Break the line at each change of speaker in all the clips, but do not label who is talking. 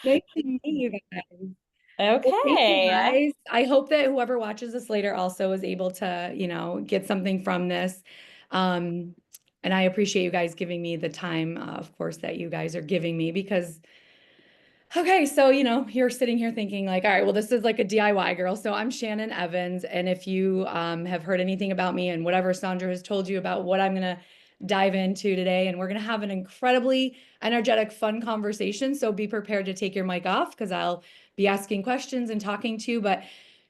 Nice to meet you guys. Well, thank you
Okay.
guys. I hope that whoever watches this later also is able to, get something from this. Um, and I appreciate you guys giving me the time, of course, that you guys are giving me because okay, so you're sitting here thinking like, all right, well, this is like a DIY girl. So I'm Shannon Evans, and if you have heard anything about me and whatever Sandra has told you about what I'm gonna dive into today, and we're gonna have an incredibly energetic, fun conversation. So be prepared to take your mic off because I'll be asking questions and talking to you. But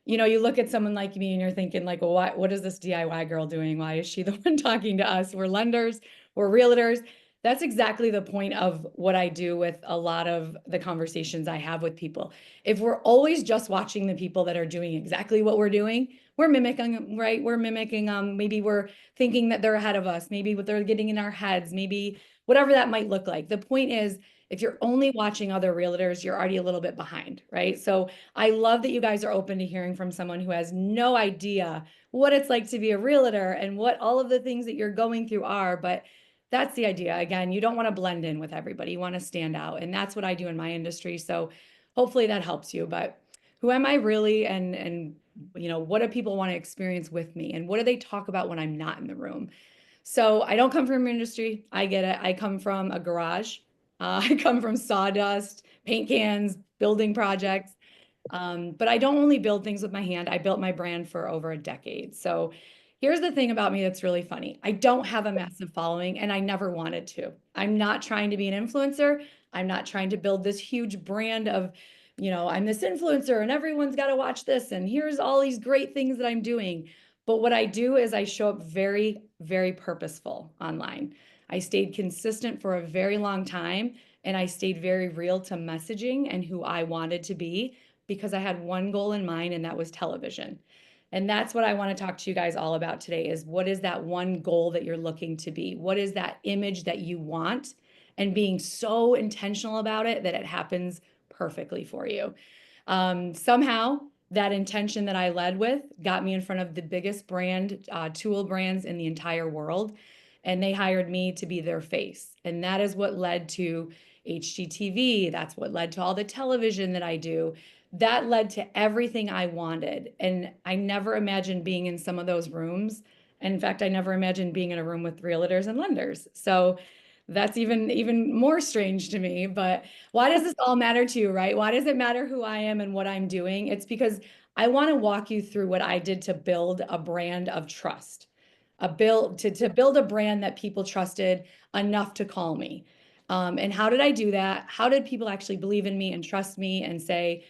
you look at someone like me and you're thinking like, well, what is this DIY girl doing? Why is she the one talking to us? We're lenders, we're realtors. That's exactly the point of what I do with a lot of the conversations I have with people. If we're always just watching the people that are doing exactly what we're doing, we're mimicking, right? We're mimicking, maybe we're thinking that they're ahead of us, maybe what they're getting in our heads, maybe whatever that might look like. The point is, if you're only watching other realtors, you're already a little bit behind, right? So I love that you guys are open to hearing from someone who has no idea what it's like to be a realtor and what all of the things that you're going through are, but that's the idea. Again, you don't want to blend in with everybody. You want to stand out. And that's what I do in my industry. So hopefully that helps you. But who am I really? And what do people want to experience with me? And what do they talk about when I'm not in the room? So I don't come from industry. I get it. I come from a garage. I come from sawdust, paint cans, building projects. But I don't only build things with my hand. I built my brand for over a decade. So here's the thing about me that's really funny. I don't have a massive following and I never wanted to. I'm not trying to be an influencer. I'm not trying to build this huge brand of, I'm this influencer and everyone's got to watch this and here's all these great things that I'm doing. But what I do is I show up very, very purposeful online. I stayed consistent for a very long time and I stayed very real to messaging and who I wanted to be because I had one goal in mind, and that was television. And that's what I want to talk to you guys all about today is what is that one goal that you're looking to be? What is that image that you want? And being so intentional about it that it happens perfectly for you. Somehow, that intention that I led with got me in front of the biggest tool brands in the entire world. And they hired me to be their face. And that is what led to HGTV. That's what led to all the television that I do. That led to everything I wanted. And I never imagined being in some of those rooms. And in fact, I never imagined being in a room with realtors and lenders. So that's even more strange to me. But why does this all matter to you, right? Why does it matter who I am and what I'm doing? It's because I want to walk you through what I did to build a brand of trust, to build a brand that people trusted enough to call me. And how did I do that? How did people actually believe in me and trust me and say,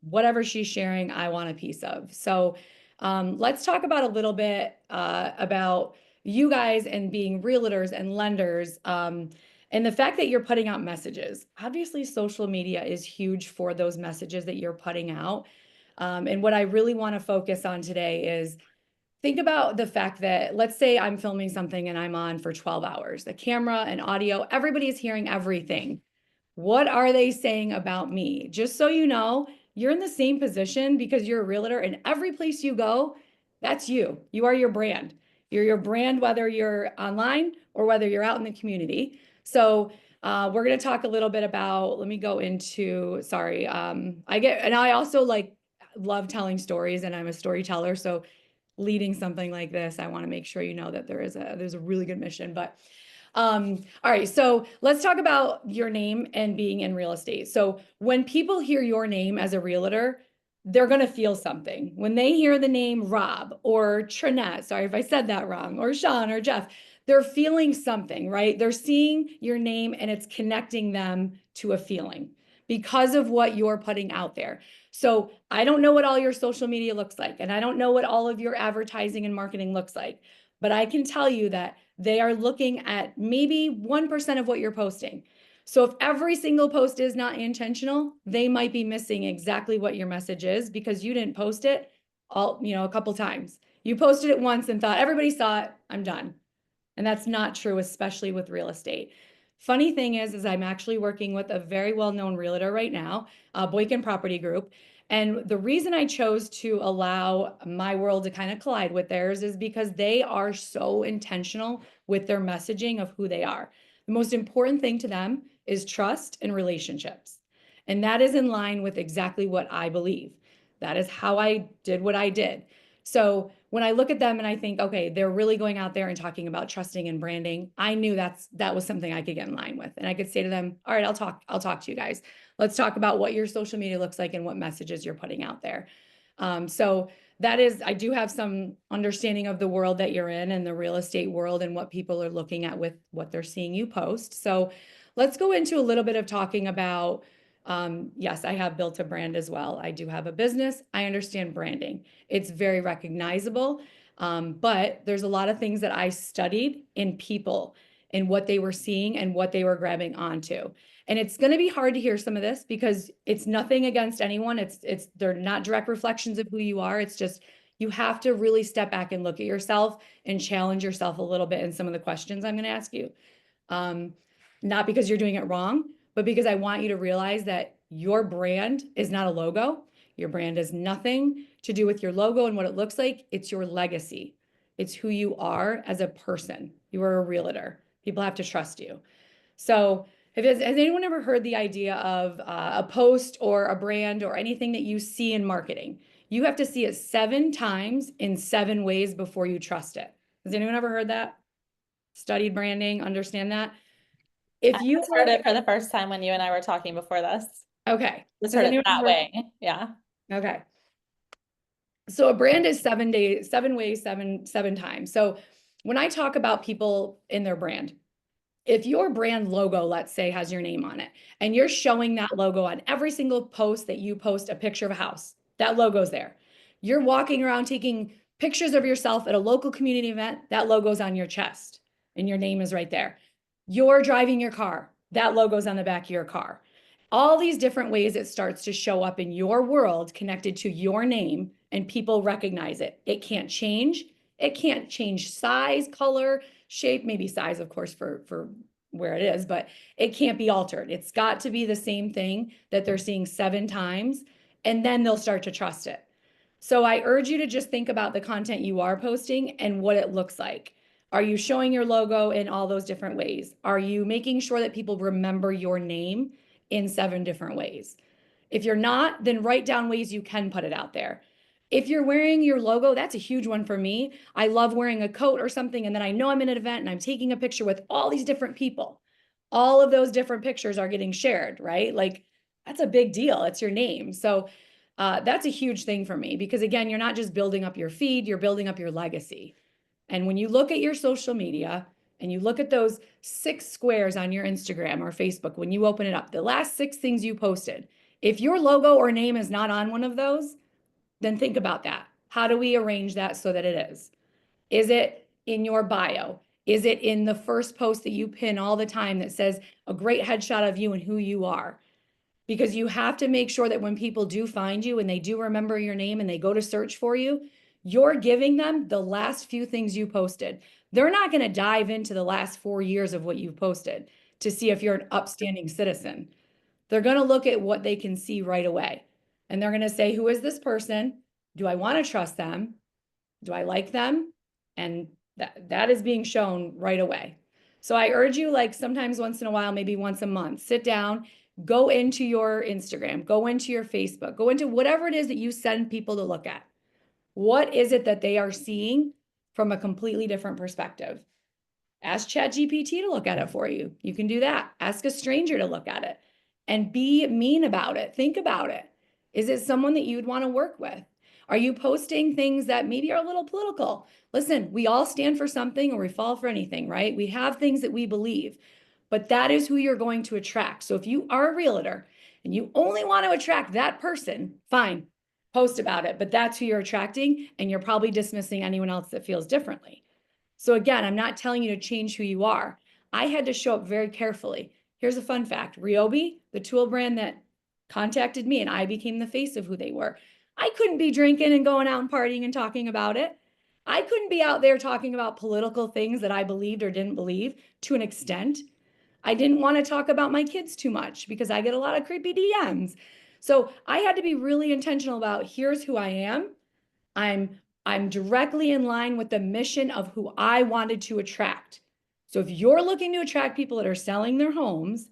whatever she's sharing, I want a piece of? So let's talk about a little bit about you guys and being realtors and lenders. And the fact that you're putting out messages. Obviously, social media is huge for those messages that you're putting out. And what I really want to focus on today is think about the fact that let's say I'm filming something and I'm on for 12 hours. The camera and audio, everybody is hearing everything. What are they saying about me? Just so you know, you're in the same position because you're a realtor and every place you go, that's you. You are your brand. You're your brand, whether you're online or whether you're out in the community. So we're going to talk a little bit about, let me go into, sorry. And I also like love telling stories and I'm a storyteller. So leading something like this, I want to make sure you know that there's a really good mission. But all right, so let's talk about your name and being in real estate. So when people hear your name as a realtor, they're going to feel something. When they hear the name Rob or Trinette, sorry if I said that wrong, or Sean or Jeff, they're feeling something, right? They're seeing your name and it's connecting them to a feeling because of what you're putting out there. So I don't know what all your social media looks like, and I don't know what all of your advertising and marketing looks like, but I can tell you that they are looking at maybe 1% of what you're posting. So if every single post is not intentional, they might be missing exactly what your message is because you didn't post it a couple times. You posted it once and thought everybody saw it, I'm done. And that's not true, especially with real estate. Funny thing is I'm actually working with a very well-known realtor right now, Boykin Property Group. And the reason I chose to allow my world to kind of collide with theirs is because they are so intentional with their messaging of who they are. The most important thing to them is trust and relationships. And that is in line with exactly what I believe. That is how I did what I did. So when I look at them and I think, okay, they're really going out there and talking about trusting and branding, I knew that was something I could get in line with. And I could say to them, all right, I'll talk to you guys. Let's talk about what your social media looks like and what messages you're putting out there. So that is, I do have some understanding of the world that you're in and the real estate world and what people are looking at with what they're seeing you post. So let's go into a little bit of talking about, yes, I have built a brand as well. I do have a business. I understand branding. It's very recognizable. But there's a lot of things that I studied in people and what they were seeing and what they were grabbing onto. And it's going to be hard to hear some of this because it's nothing against anyone. They're not direct reflections of who you are. It's just you have to really step back and look at yourself and challenge yourself a little bit in some of the questions I'm going to ask you. Um, Not because you're doing it wrong, but because I want you to realize that your brand is not a logo. Your brand has nothing to do with your logo and what it looks like. It's your legacy. It's who you are as a person. You are a realtor. People have to trust you. So, has anyone ever heard the idea of a post or a brand or anything that you see in marketing? You have to see it 7 times in 7 ways before you trust it. Has anyone ever heard that? Studied branding, understand that?
I
If you
just heard it for the first time when you and I were talking before this.
okay,
Just
has
heard it
anyone
that
ever,
way. Yeah.
okay. So a brand is 7 days, 7 ways, seven times. So when I talk about people in their brand, if your brand logo, let's say, has your name on it, and you're showing that logo on every single post that you post a picture of a house, that logo's there. You're walking around taking pictures of yourself at a local community event, that logo's on your chest and your name is right there. You're driving your car, that logo's on the back of your car. All these different ways it starts to show up in your world connected to your name, and people recognize it. It can't change. It can't change size, color, shape, maybe size, of course, for where it is, but it can't be altered. It's got to be the same thing that they're seeing 7 times, and then they'll start to trust it. So I urge you to just think about the content you are posting and what it looks like. Are you showing your logo in all those different ways? Are you making sure that people remember your name in 7 different ways? If you're not, then write down ways you can put it out there. If you're wearing your logo, that's a huge one for me. I love wearing a coat or something, and then I know I'm in an event and I'm taking a picture with all these different people. All of those different pictures are getting shared, right? Like that's a big deal. It's your name. So that's a huge thing for me because, again, you're not just building up your feed, you're building up your legacy. And when you look at your social media and you look at those 6 squares on your Instagram or Facebook, when you open it up, the last 6 things you posted, if your logo or name is not on one of those, then think about that. How do we arrange that so that it is? Is it in your bio? Is it in the first post that you pin all the time that says a great headshot of you and who you are? Because you have to make sure that when people do find you and they do remember your name and they go to search for you, you're giving them the last few things you posted. They're not going to dive into the last 4 years of what you've posted to see if you're an upstanding citizen. They're going to look at what they can see right away. And they're going to say, who is this person? Do I want to trust them? Do I like them? And that is being shown right away. So I urge you, like sometimes once in a while, maybe once a month, sit down, go into your Instagram, go into your Facebook, go into whatever it is that you send people to look at. What is it that they are seeing from a completely different perspective? Ask ChatGPT to look at it for you. You can do that. Ask a stranger to look at it and be mean about it. Think about it. Is it someone that you'd want to work with? Are you posting things that maybe are a little political? Listen, we all stand for something or we fall for anything, right? We have things that we believe, but that is who you're going to attract. So if you are a realtor and you only want to attract that person, fine, post about it, but that's who you're attracting, and you're probably dismissing anyone else that feels differently. So again, I'm not telling you to change who you are. I had to show up very carefully. Here's a fun fact. Ryobi, the tool brand that contacted me and I became the face of who they were. I couldn't be drinking and going out and partying and talking about it. I couldn't be out there talking about political things that I believed or didn't believe to an extent. I didn't want to talk about my kids too much because I get a lot of creepy DMs. So I had to be really intentional about here's who I am. I'm I'm directly in line with the mission of who I wanted to attract. So if you're looking to attract people that are selling their homes,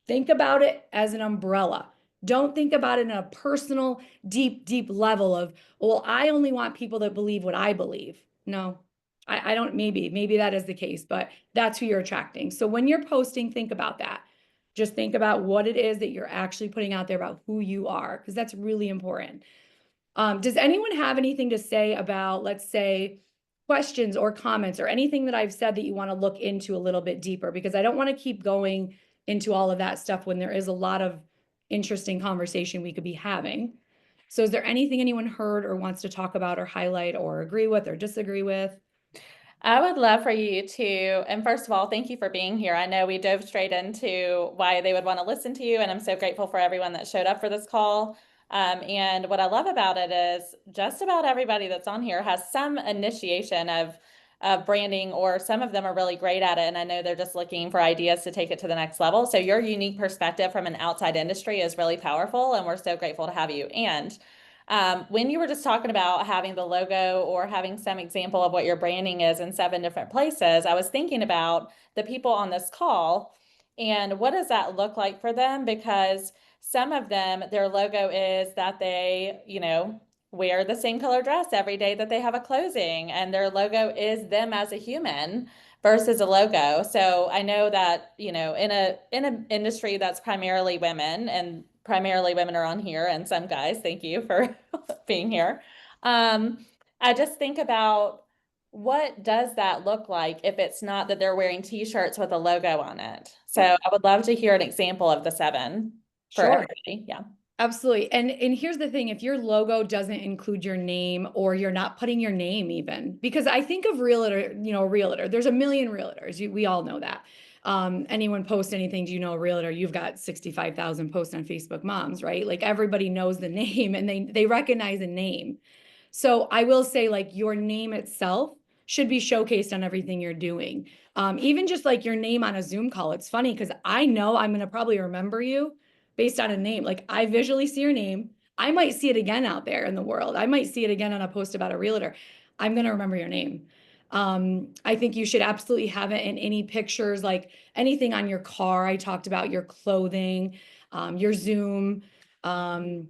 Think about it as an umbrella. Don't think about it in a personal, deep, deep level of, well, I only want people that believe what I believe. No, I don't, maybe that is the case, but that's who you're attracting. So when you're posting, think about that. Just think about what it is that you're actually putting out there about who you are, because that's really important. Does anyone have anything to say about, let's say, questions or comments or anything that I've said that you want to look into a little bit deeper? Because I don't want to keep going into all of that stuff when there is a lot of interesting conversation we could be having. So is there anything anyone heard or wants to talk about or highlight or agree with or disagree with?
I would love for you to, and first of all, thank you for being here. I know we dove straight into why they would want to listen to you, and I'm so grateful for everyone that showed up for this call. And what I love about it is just about everybody that's on here has some initiation of branding, or some of them are really great at it. And I know they're just looking for ideas to take it to the next level. So your unique perspective from an outside industry is really powerful, and we're so grateful to have you. And when you were just talking about having the logo or having some example of what your branding is in 7 different places, I was thinking about the people on this call and what does that look like for them? Because some of them, their logo is that they, wear the same color dress every day that they have a closing, and their logo is them as a human versus a logo. So I know that, in an industry that's primarily women, and primarily women are on here, and some guys, thank you for being here. I just think about, what does that look like if it's not that they're wearing t-shirts with a logo on it? So
Yep.
I would love to hear an example of the 7 for
Sure.
everybody. Yeah.
Absolutely. And here's the thing, if your logo doesn't include your name or you're not putting your name even, because I think of realtor, realtor, there's a million realtors. We all know that. Anyone post anything, do you know a realtor? You've got 65,000 posts on Facebook Moms, right? Like everybody knows the name and they recognize a name. So I will say, like, your name itself should be showcased on everything you're doing. Even just like your name on a Zoom call. It's funny because I know I'm going to probably remember you based on a name. Like I visually see your name. I might see it again out there in the world. I might see it again on a post about a realtor. I'm going to remember your name. I think you should absolutely have it in any pictures, like anything on your car. I talked about your clothing, your Zoom, um,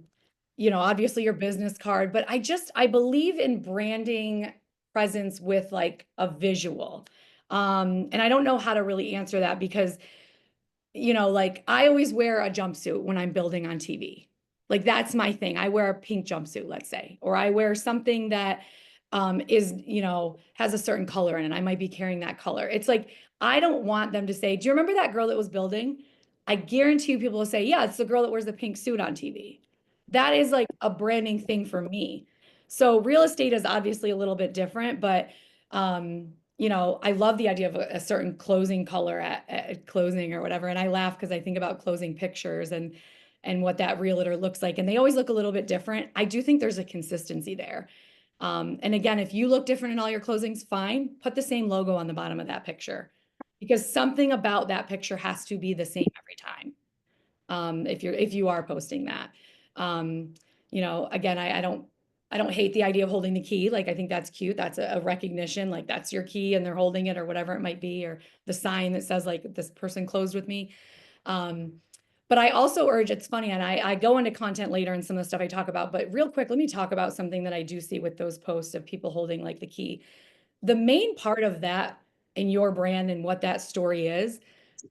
obviously your business card, but I believe in branding presence with like a visual. And I don't know how to really answer that because, like I always wear a jumpsuit when I'm building on TV. Like that's my thing. I wear a pink jumpsuit, let's say, or I wear something that is, has a certain color in it. I might be carrying that color. It's like, I don't want them to say, do you remember that girl that was building? I guarantee you people will say, yeah, it's the girl that wears the pink suit on TV. That is like a branding thing for me. So real estate is obviously a little bit different, but I love the idea of a certain closing color at closing or whatever. And I laugh because I think about closing pictures and what that realtor looks like. And they always look a little bit different. I do think there's a consistency there. And again, if you look different in all your closings, fine, put the same logo on the bottom of that picture because something about that picture has to be the same every time. If you are posting that. Um, again, I don't hate the idea of holding the key. Like I think that's cute. That's a recognition, like that's your key and they're holding it or whatever it might be, or the sign that says like this person closed with me. Um, but I also urge, it's funny, and I go into content later and some of the stuff I talk about, but real quick, let me talk about something that I do see with those posts of people holding like the key. The main part of that in your brand and what that story is,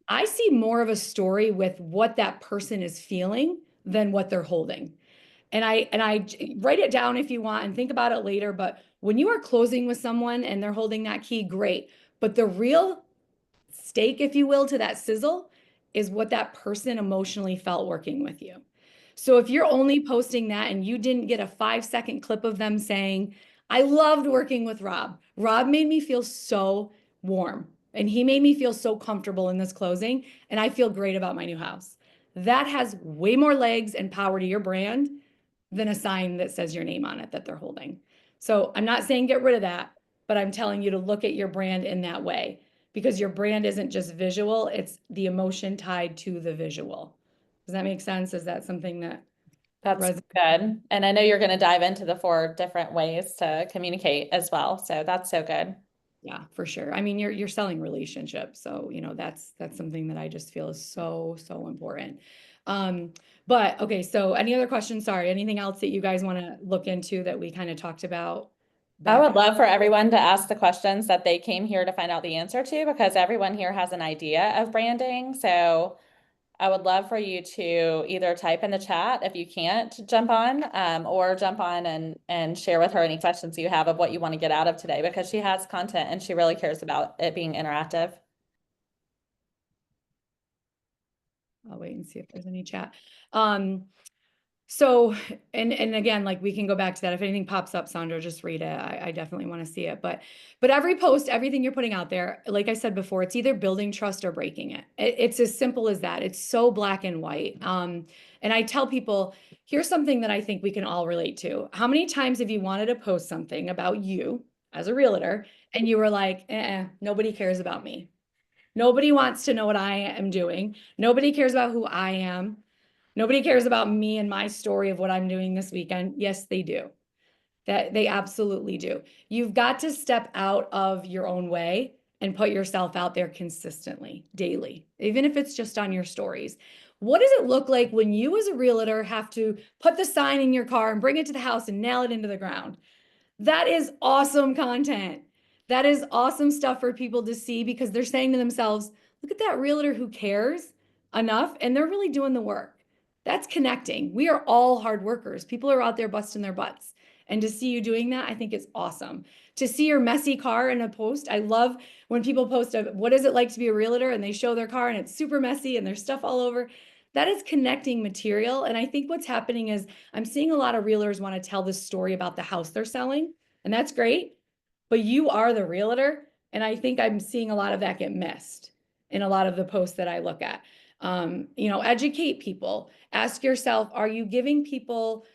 I see more of a story with what that person is feeling than what they're holding. And I write it down if you want and think about it later. But when you are closing with someone and they're holding that key, great. But the real stake, if you will, to that sizzle is what that person emotionally felt working with you. So if you're only posting that and you didn't get a 5-second clip of them saying, I loved working with Rob. Rob made me feel so warm and he made me feel so comfortable in this closing. And I feel great about my new house. That has way more legs and power to your brand than a sign that says your name on it that they're holding. So I'm not saying get rid of that, but I'm telling you to look at your brand in that way because your brand isn't just visual, it's the emotion tied to the visual. Does that make sense? Is that something that
That's
resonates?
good. And I know you're going to dive into the 4 different ways to communicate as well. So that's so good.
Yeah, for sure. I mean, you're selling relationships, so you know that's something that I just feel is so so important. Um, but okay, so any other questions? Sorry, anything else that you guys want to look into that we kind of talked about
I
back?
would love for everyone to ask the questions that they came here to find out the answer to because everyone here has an idea of branding. So I would love for you to either type in the chat if you can't jump on, or jump on and share with her any questions you have of what you want to get out of today because she has content and she really cares about it being interactive.
I'll wait and see if there's any chat. Um, So, and again, like we can go back to that. If anything pops up, Sandra, just read it. I definitely want to see it. But every post, everything you're putting out there, like I said before, it's either building trust or breaking it. It's as simple as that. It's so black and white. And I tell people, here's something that I think we can all relate to. How many times have you wanted to post something about you as a realtor, and you were like, nobody cares about me. Nobody wants to know what I am doing. Nobody cares about who I am. Nobody cares about me and my story of what I'm doing this weekend. Yes, they do. That they absolutely do. You've got to step out of your own way and put yourself out there consistently, daily, even if it's just on your stories. What does it look like when you, as a realtor, have to put the sign in your car and bring it to the house and nail it into the ground? That is awesome content. That is awesome stuff for people to see because they're saying to themselves, look at that realtor who cares enough and they're really doing the work. That's connecting. We are all hard workers. People are out there busting their butts. And to see you doing that, I think is awesome. To see your messy car in a post, I love when people post what is it like to be a realtor and they show their car and it's super messy and there's stuff all over. That is connecting material. And I think what's happening is I'm seeing a lot of realtors want to tell this story about the house they're selling, and that's great. But you are the realtor. And I think I'm seeing a lot of that get missed in a lot of the posts that I look at. Educate people. Ask yourself, are you giving people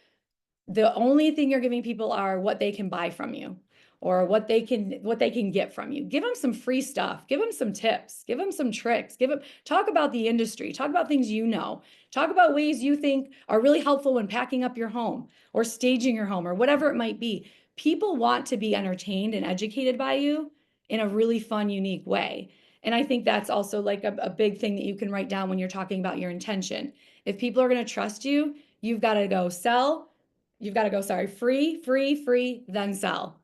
the only thing you're giving people are what they can buy from you or what they can get from you. Give them some free stuff, give them some tips, give them some tricks, talk about the industry, talk about things you know, talk about ways you think are really helpful when packing up your home or staging your home or whatever it might be. People want to be entertained and educated by you in a really fun, unique way. And I think that's also like a big thing that you can write down when you're talking about your intention. If people are going to trust you, you've got to go sell. You've got to go, sorry, free, free, free, then sell.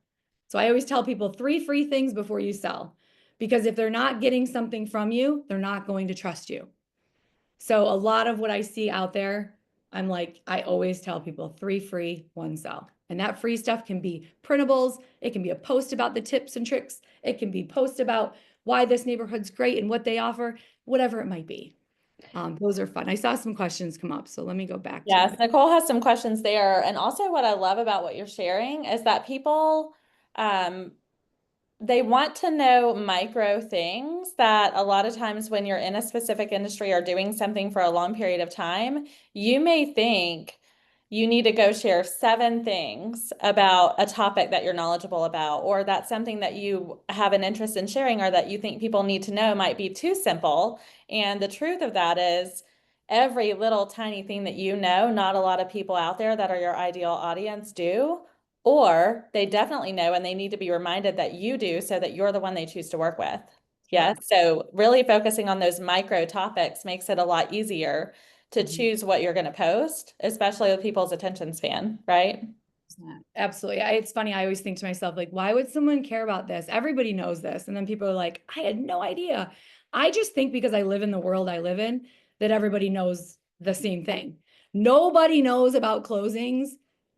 So I always tell people 3 free things before you sell. Because if they're not getting something from you, they're not going to trust you. So a lot of what I see out there, I'm like, I always tell people 3 free, 1 sell. And that free stuff can be printables. It can be a post about the tips and tricks. It can be post about why this neighborhood's great and what they offer, whatever it might be. Those are fun. I saw some questions come up, so let me go back to
Yes,
it.
Nicole has some questions there. And also what I love about what you're sharing is that people, um, they want to know micro things that a lot of times when you're in a specific industry or doing something for a long period of time, you may think you need to go share 7 things about a topic that you're knowledgeable about, or that something that you have an interest in sharing or that you think people need to know might be too simple. And the truth of that is, every little tiny thing that you know, not a lot of people out there that are your ideal audience do. Or they definitely know and they need to be reminded that you do so that you're the one they choose to work with. Yes.
Sure.
So really focusing on those micro topics makes it a lot easier to
Mhm.
choose what you're going to post, especially with people's attention span, right?
Absolutely. It's funny. I always think to myself, like, why would someone care about this? Everybody knows this. And then people are like, I had no idea. I just think because I live in the world I live in, that everybody knows the same thing. Nobody knows about closings.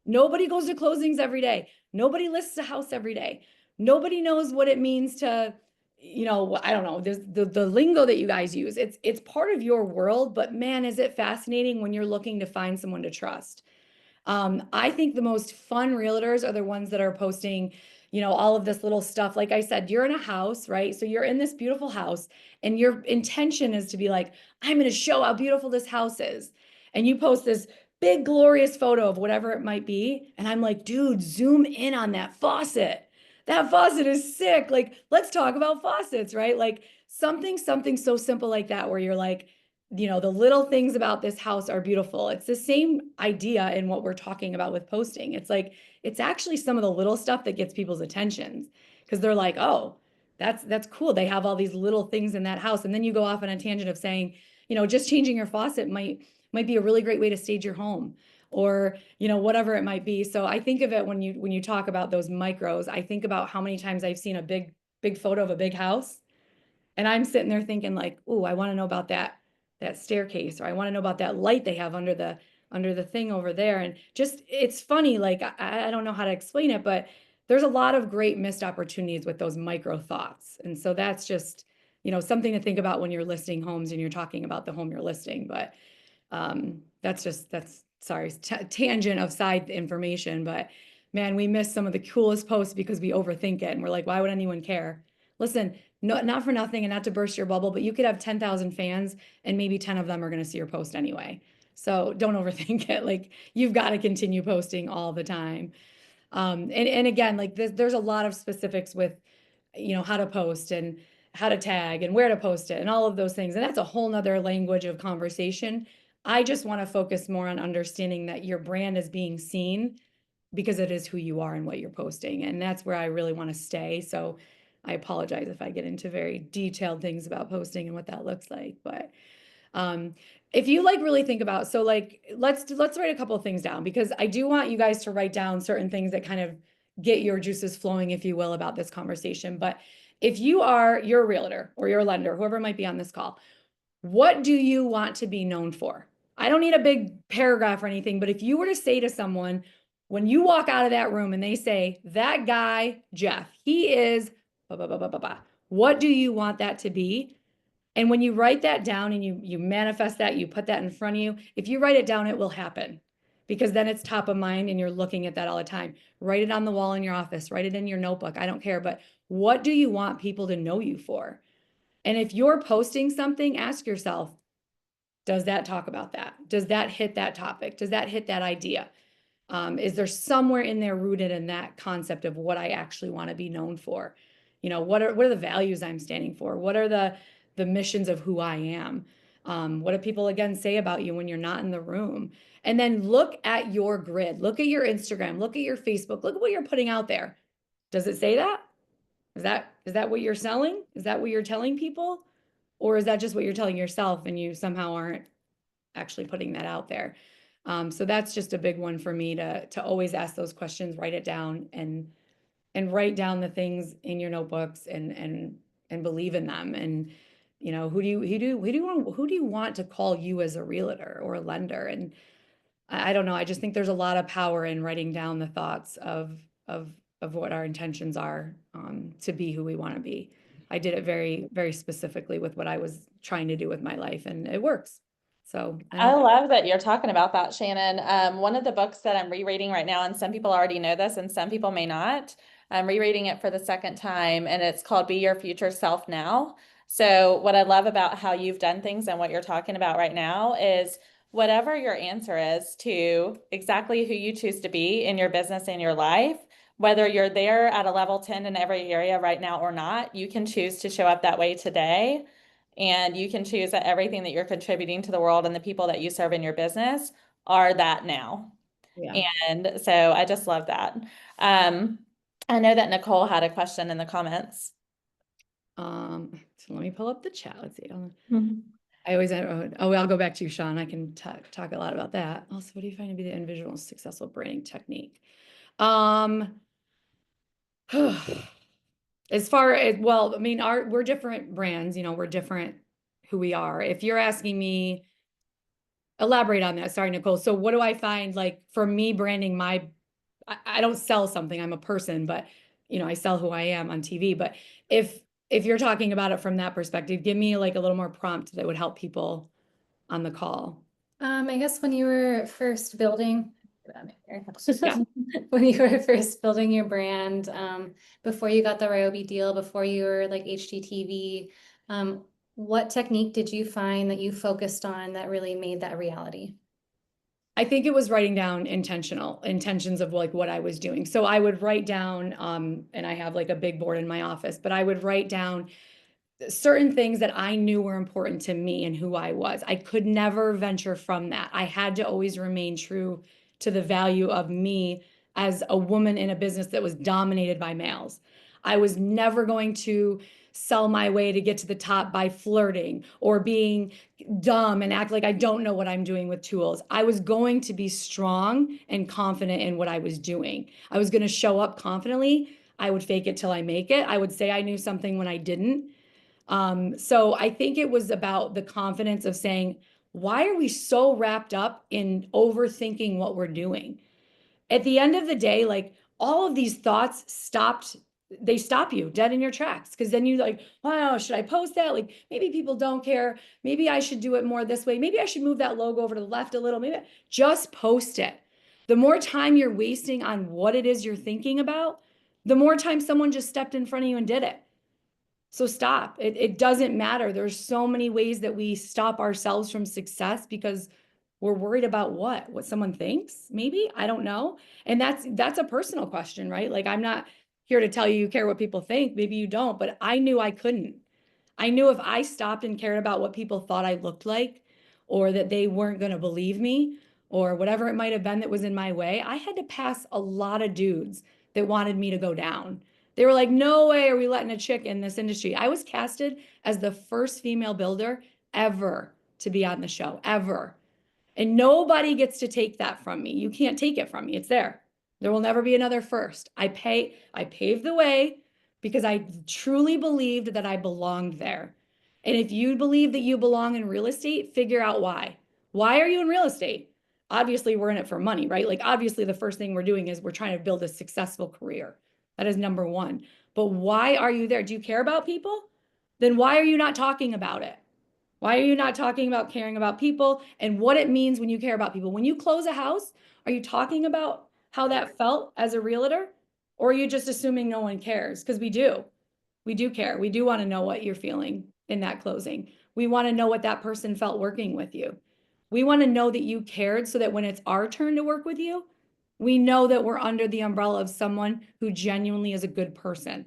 Nobody goes to closings every day. Nobody lists a house every day. Nobody knows what it means to, I don't know, there's the lingo that you guys use. It's part of your world, but man, is it fascinating when you're looking to find someone to trust. I think the most fun realtors are the ones that are posting, all of this little stuff. Like I said, you're in a house, right? So you're in this beautiful house, and your intention is to be like, I'm going to show how beautiful this house is. And you post this big, glorious photo of whatever it might be. And I'm like, dude, zoom in on that faucet. That faucet is sick. Like, let's talk about faucets, right? Like something so simple like that, where you're like, the little things about this house are beautiful. It's the same idea in what we're talking about with posting. It's like, it's actually some of the little stuff that gets people's attentions because they're like, oh, that's cool. They have all these little things in that house. And then you go off on a tangent of saying, just changing your faucet might be a really great way to stage your home, or, whatever it might be. So I think of it when you talk about those micros, I think about how many times I've seen a big photo of a big house, and I'm sitting there thinking like, "Ooh, I want to know about that staircase, or I want to know about that light they have under the thing over there." And just it's funny, like I don't know how to explain it, but there's a lot of great missed opportunities with those micro thoughts. And so that's just, something to think about when you're listing homes and you're talking about the home you're listing. But that's sorry, tangent of side information, but man, we miss some of the coolest posts because we overthink it and we're like, why would anyone care? Listen, no, not for nothing and not to burst your bubble, but you could have 10,000 fans and maybe 10 of them are going to see your post anyway. So don't overthink it. Like, you've got to continue posting all the time. And again, like there's a lot of specifics with, how to post and how to tag and where to post it and all of those things. And that's a whole nother language of conversation. I just want to focus more on understanding that your brand is being seen because it is who you are and what you're posting. And that's where I really want to stay. So I apologize if I get into very detailed things about posting and what that looks like. But um, if you like really think about, so like let's write a couple of things down, because I do want you guys to write down certain things that kind of get your juices flowing, if you will, about this conversation. But if you're a realtor or you're a lender, whoever might be on this call, what do you want to be known for? I don't need a big paragraph or anything, but if you were to say to someone, when you walk out of that room and they say, that guy, Jeff, he is blah, blah, blah, blah, blah, blah. What do you want that to be? And when you write that down and you manifest that, you put that in front of you, if you write it down, it will happen, because then it's top of mind and you're looking at that all the time. Write it on the wall in your office, write it in your notebook. I don't care, but what do you want people to know you for? And if you're posting something, ask yourself, does that talk about that? Does that hit that topic? Does that hit that idea? Is there somewhere in there rooted in that concept of what I actually want to be known for? What are the values I'm standing for? What are the missions of who I am? What do people again say about you when you're not in the room? And then look at your grid, look at your Instagram, look at your Facebook, look at what you're putting out there. Does it say that? Is that what you're selling? Is that what you're telling people? Or is that just what you're telling yourself and you somehow aren't actually putting that out there? So that's just a big one for me, to always ask those questions, write it down, and write down the things in your notebooks, and believe in them. And who do you want to call you as a realtor or a lender? And I don't know. I just think there's a lot of power in writing down the thoughts of what our intentions are, to be who we want to be. I did it very, very specifically with what I was trying to do with my life, and it works. So I
I
don't.
love that you're talking about that, Shannon. One of the books that I'm rereading right now, and some people already know this and some people may not, I'm rereading it for the second time, and it's called Be Your Future Self Now. So what I love about how you've done things and what you're talking about right now is whatever your answer is to exactly who you choose to be in your business and your life, whether you're there at a level 10 in every area right now or not, you can choose to show up that way today. And you can choose that everything that you're contributing to the world and the people that you serve in your business are that now.
Yeah.
And so I just love that. Um, I know that Nicole had a question in the comments.
So let me pull up the chat. Let's see.
Mhm.
I always, I'll go back to you, Sean. I can talk a lot about that. Also, what do you find to be the individual successful branding technique? As far as, well, I mean, we're different brands, we're different who we are. If you're asking me, elaborate on that. Sorry, Nicole. So what do I find, like, for me branding I don't sell something, I'm a person, but I sell who I am on TV. But if you're talking about it from that perspective, give me like a little more prompt that would help people on the call.
I guess when you were first building,
Yeah.
when you were first building your brand, before you got the Ryobi deal, before you were like HGTV, what technique did you find that you focused on that really made that reality?
I think it was writing down intentions of like what I was doing. So I would write down, and I have like a big board in my office, but I would write down certain things that I knew were important to me and who I was. I could never venture from that. I had to always remain true to the value of me as a woman in a business that was dominated by males. I was never going to sell my way to get to the top by flirting or being dumb and act like I don't know what I'm doing with tools. I was going to be strong and confident in what I was doing. I was going to show up confidently. I would fake it till I make it. I would say I knew something when I didn't. So I think it was about the confidence of saying, why are we so wrapped up in overthinking what we're doing? At the end of the day, like all of these thoughts they stop you dead in your tracks. Because then you like, wow, should I post that? Like maybe people don't care. Maybe I should do it more this way. Maybe I should move that logo over to the left a little. Maybe just post it. The more time you're wasting on what it is you're thinking about, the more time someone just stepped in front of you and did it. So stop. It doesn't matter. There's so many ways that we stop ourselves from success because we're worried about what someone thinks, maybe, I don't know. And that's a personal question, right? Like I'm not here to tell you care what people think. Maybe you don't, but I knew I couldn't. I knew if I stopped and cared about what people thought I looked like, or that they weren't going to believe me, or whatever it might have been that was in my way, I had to pass a lot of dudes that wanted me to go down. They were like, no way are we letting a chick in this industry. I was casted as the first female builder ever to be on the show, ever. And nobody gets to take that from me. You can't take it from me. It's there. There will never be another first. I paved the way because I truly believed that I belonged there. And if you believe that you belong in real estate, figure out why. Why are you in real estate? Obviously, we're in it for money, right? Like, obviously, the first thing we're doing is we're trying to build a successful career. That is number one. But why are you there? Do you care about people? Then why are you not talking about it? Why are you not talking about caring about people and what it means when you care about people? When you close a house, are you talking about how that felt as a realtor? Or are you just assuming no one cares? Because we do. We do care. We do want to know what you're feeling in that closing. We want to know what that person felt working with you. We want to know that you cared so that when it's our turn to work with you, we know that we're under the umbrella of someone who genuinely is a good person.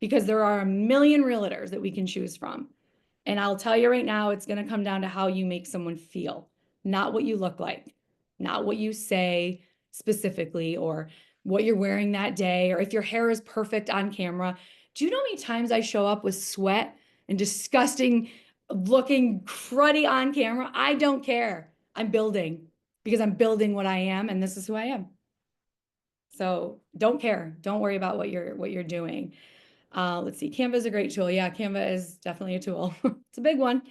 Because there are a million realtors that we can choose from. And I'll tell you right now, it's going to come down to how you make someone feel, not what you look like, not what you say specifically, or what you're wearing that day, or if your hair is perfect on camera. Do you know how many times I show up with sweat and disgusting looking cruddy on camera? I don't care. I'm building because I'm building what I am, and this is who I am. So don't care. Don't worry about what you're doing. Let's see. Canva is a great tool. Yeah, Canva is definitely a tool. It's a big one.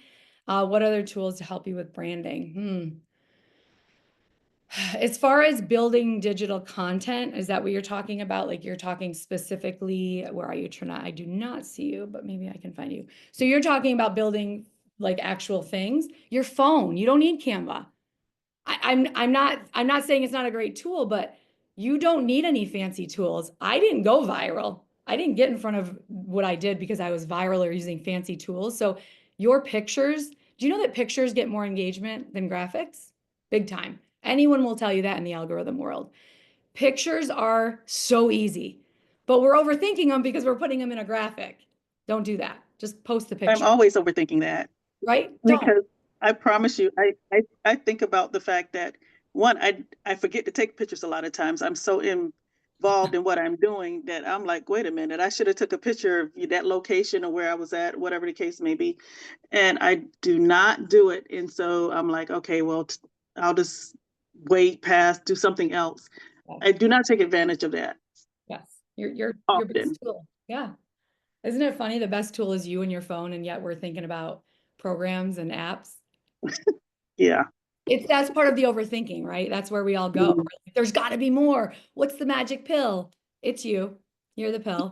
What other tools to help you with branding? As far as building digital content, is that what you're talking about? Like you're talking specifically, where are you, Trina? I do not see you, but maybe I can find you. So you're talking about building like actual things. Your phone, you don't need Canva. I'm not saying it's not a great tool, but you don't need any fancy tools. I didn't go viral. I didn't get in front of what I did because I was viral or using fancy tools. So your pictures, do you know that pictures get more engagement than graphics? Big time. Anyone will tell you that in the algorithm world. Pictures are so easy, but we're overthinking them because we're putting them in a graphic. Don't do that. Just post the
I'm
picture,
always overthinking that
right? Don't.
because I promise you, I think about the fact that one, I forget to take pictures a lot of times. I'm so involved in what I'm doing that I'm like, wait a minute, I should have took a picture of that location or where I was at, whatever the case may be. And I do not do it. And so I'm like, okay, well, I'll just wait past, do something else. I do not take advantage of that
Yes. Your
often.
best tool. Yeah. Isn't it funny? The best tool is you and your phone, and yet we're thinking about programs and apps.
Yeah.
That's part of the overthinking, right? That's where we all go.
Mhm.
There's got to be more. What's the magic pill? It's you. You're the pill,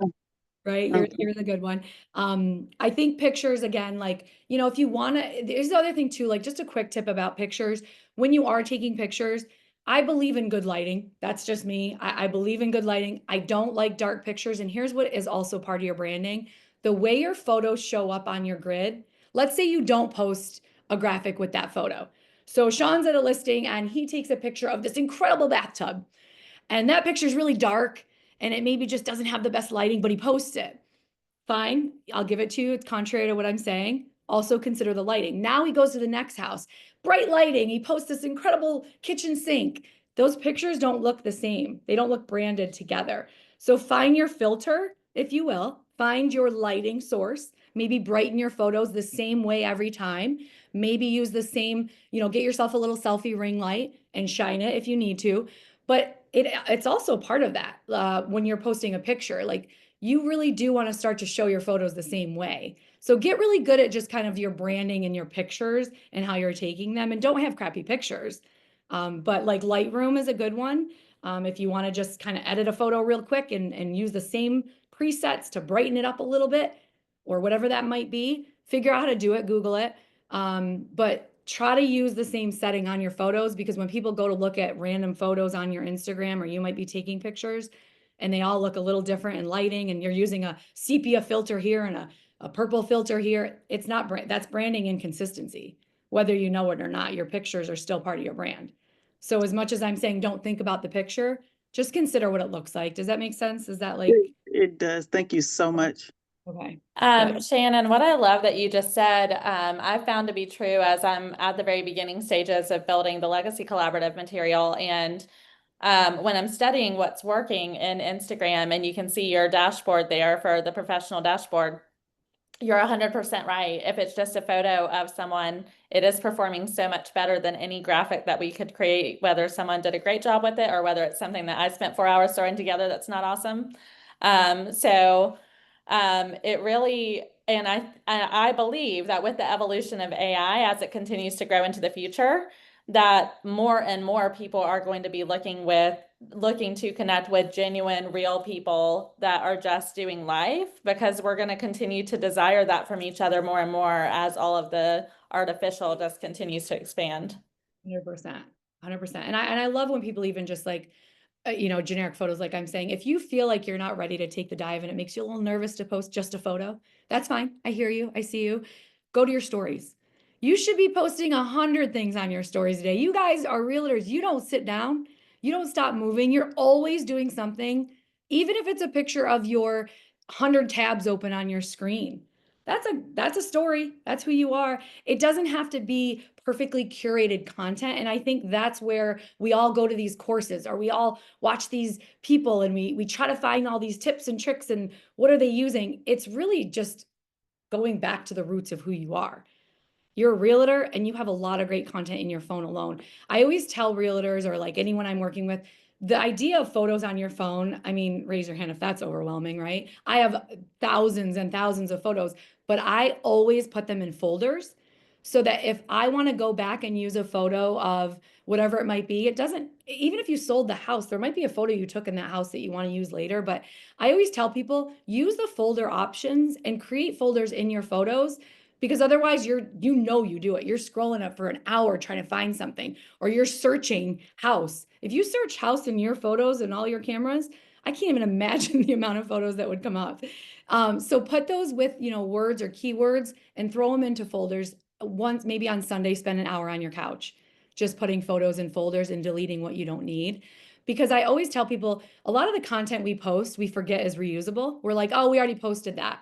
right?
Okay.
You're the good one. I think pictures again, like, if you want to, there's the other thing too, like just a quick tip about pictures. When you are taking pictures, I believe in good lighting. That's just me. I believe in good lighting. I don't like dark pictures. And here's what is also part of your branding. The way your photos show up on your grid. Let's say you don't post a graphic with that photo. So Sean's at a listing and he takes a picture of this incredible bathtub. And that picture is really dark and it maybe just doesn't have the best lighting, but he posts it. Fine, I'll give it to you. It's contrary to what I'm saying. Also consider the lighting. Now he goes to the next house. Bright lighting. He posts this incredible kitchen sink. Those pictures don't look the same. They don't look branded together. So find your filter if you will. Find your lighting source. Maybe brighten your photos the same way every time. Maybe use the same, get yourself a little selfie ring light and shine it if you need to. But it's also part of that when you're posting a picture. Like, you really do want to start to show your photos the same way. So get really good at just kind of your branding and your pictures and how you're taking them, and don't have crappy pictures. But like Lightroom is a good one. If you want to just kind of edit a photo real quick and use the same presets to brighten it up a little bit, or whatever that might be, figure out how to do it, Google it. But try to use the same setting on your photos, because when people go to look at random photos on your Instagram, or you might be taking pictures and they all look a little different in lighting, and you're using a sepia filter here and a purple filter here, it's not that's branding inconsistency. Whether you know it or not, your pictures are still part of your brand. So as much as I'm saying don't think about the picture, just consider what it looks like. Does that make sense? Is that like,
It does. Thank you so much.
okay?
Shannon, what I love that you just said, I've found to be true as I'm at the very beginning stages of building the Legacy Collaborative material. And when I'm studying what's working in Instagram, and you can see your dashboard there for the professional dashboard, you're 100% right. If it's just a photo of someone, it is performing so much better than any graphic that we could create, whether someone did a great job with it or whether it's something that I spent 4 hours throwing together that's not awesome. It really, and I believe that with the evolution of AI, as it continues to grow into the future, that more and more people are going to be looking to connect with genuine, real people that are just doing life, because we're going to continue to desire that from each other more and more as all of the artificial just continues to expand.
100%, 100%. And I love when people even just like, generic photos, like I'm saying, if you feel like you're not ready to take the dive and it makes you a little nervous to post just a photo, that's fine. I hear you. I see you. Go to your stories. You should be posting 100 things on your stories a day. You guys are realtors. You don't sit down. You don't stop moving. You're always doing something, even if it's a picture of your 100 tabs open on your screen. That's a story. That's who you are. It doesn't have to be perfectly curated content. And I think that's where we all go to these courses, or we all watch these people and we try to find all these tips and tricks and what are they using? It's really just going back to the roots of who you are. You're a realtor and you have a lot of great content in your phone alone. I always tell realtors, or like anyone I'm working with, the idea of photos on your phone, I mean, raise your hand if that's overwhelming, right? I have thousands and thousands of photos, but I always put them in folders so that if I want to go back and use a photo of whatever it might be, it doesn't, even if you sold the house, there might be a photo you took in that house that you want to use later. But I always tell people, use the folder options and create folders in your photos, because otherwise you do it. You're scrolling up for an hour trying to find something, or you're searching house. If you search house in your photos and all your cameras, I can't even imagine the amount of photos that would come up. So put those with, words or keywords and throw them into folders. Once, maybe on Sunday, spend an hour on your couch, just putting photos in folders and deleting what you don't need. Because I always tell people, a lot of the content we post, we forget is reusable. We're like, oh, we already posted that.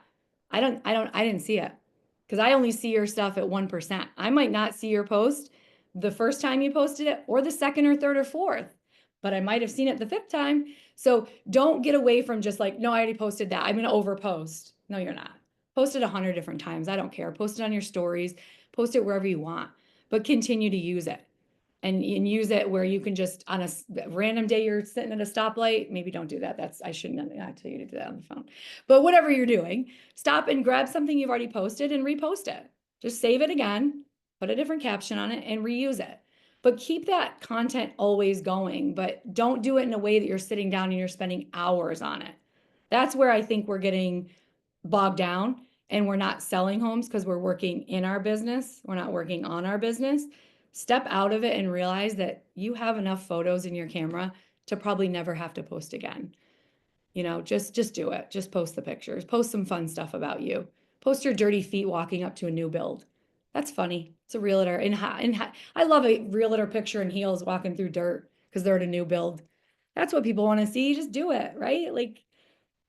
I didn't see it, because I only see your stuff at 1%. I might not see your post the first time you posted it, or the second or third or fourth, but I might have seen it the fifth time. So don't get away from just like, no, I already posted that, I'm going to overpost. No, you're not. Post it 100 different times. I don't care. Post it on your stories, post it wherever you want, but continue to use it. And use it where you can just, on a random day you're sitting at a stoplight, maybe don't do that. I shouldn't not tell you to do that on the phone. But whatever you're doing, stop and grab something you've already posted and repost it. Just save it again, put a different caption on it, and reuse it. But keep that content always going, but don't do it in a way that you're sitting down and you're spending hours on it. That's where I think we're getting bogged down, and we're not selling homes because we're working in our business. We're not working on our business. Step out of it and realize that you have enough photos in your camera to probably never have to post again. Just do it. Just post the pictures. Post some fun stuff about you. Post your dirty feet walking up to a new build. That's funny. It's a realtor. And I love a realtor picture in heels walking through dirt because they're at a new build. That's what people want to see. Just do it, right? Like,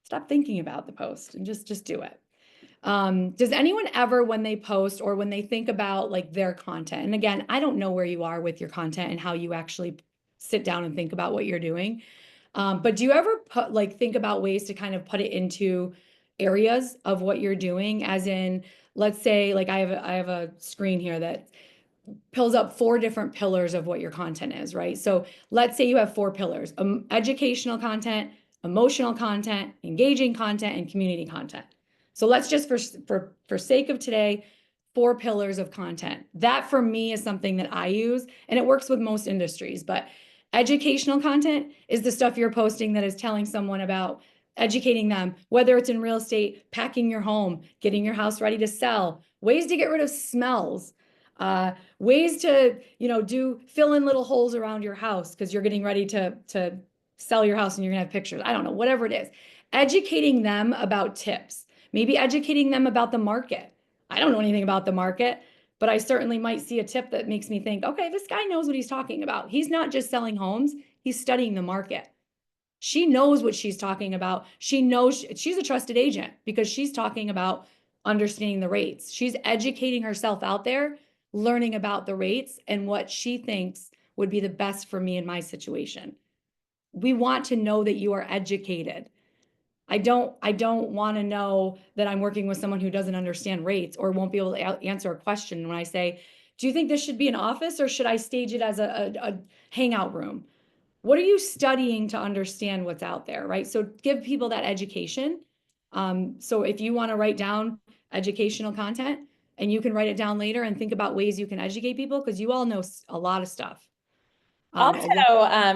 stop thinking about the post and just do it. Does anyone ever, when they post or when they think about like their content, and again, I don't know where you are with your content and how you actually sit down and think about what you're doing. But do you ever think about ways to kind of put it into areas of what you're doing? As in, let's say, like I have a screen here that pulls up 4 different pillars of what your content is, right? So let's say you have 4 pillars: educational content, emotional content, engaging content, and community content. So let's just for sake of today, 4 pillars of content. That for me is something that I use, and it works with most industries. But educational content is the stuff you're posting that is telling someone about educating them, whether it's in real estate, packing your home, getting your house ready to sell, ways to get rid of smells, ways to, fill in little holes around your house because you're getting ready to sell your house and you're gonna have pictures. I don't know, whatever it is. Educating them about tips, maybe educating them about the market. I don't know anything about the market, but I certainly might see a tip that makes me think, okay, this guy knows what he's talking about. He's not just selling homes, he's studying the market. She knows what she's talking about. She knows she's a trusted agent because she's talking about understanding the rates. She's educating herself out there, learning about the rates and what she thinks would be the best for me in my situation. We want to know that you are educated. I don't want to know that I'm working with someone who doesn't understand rates or won't be able to answer a question when I say, do you think this should be an office or should I stage it as a hangout room? What are you studying to understand what's out there, right? So give people that education. So if you want to write down educational content and you can write it down later and think about ways you can educate people, because you all know a lot of stuff.
Also,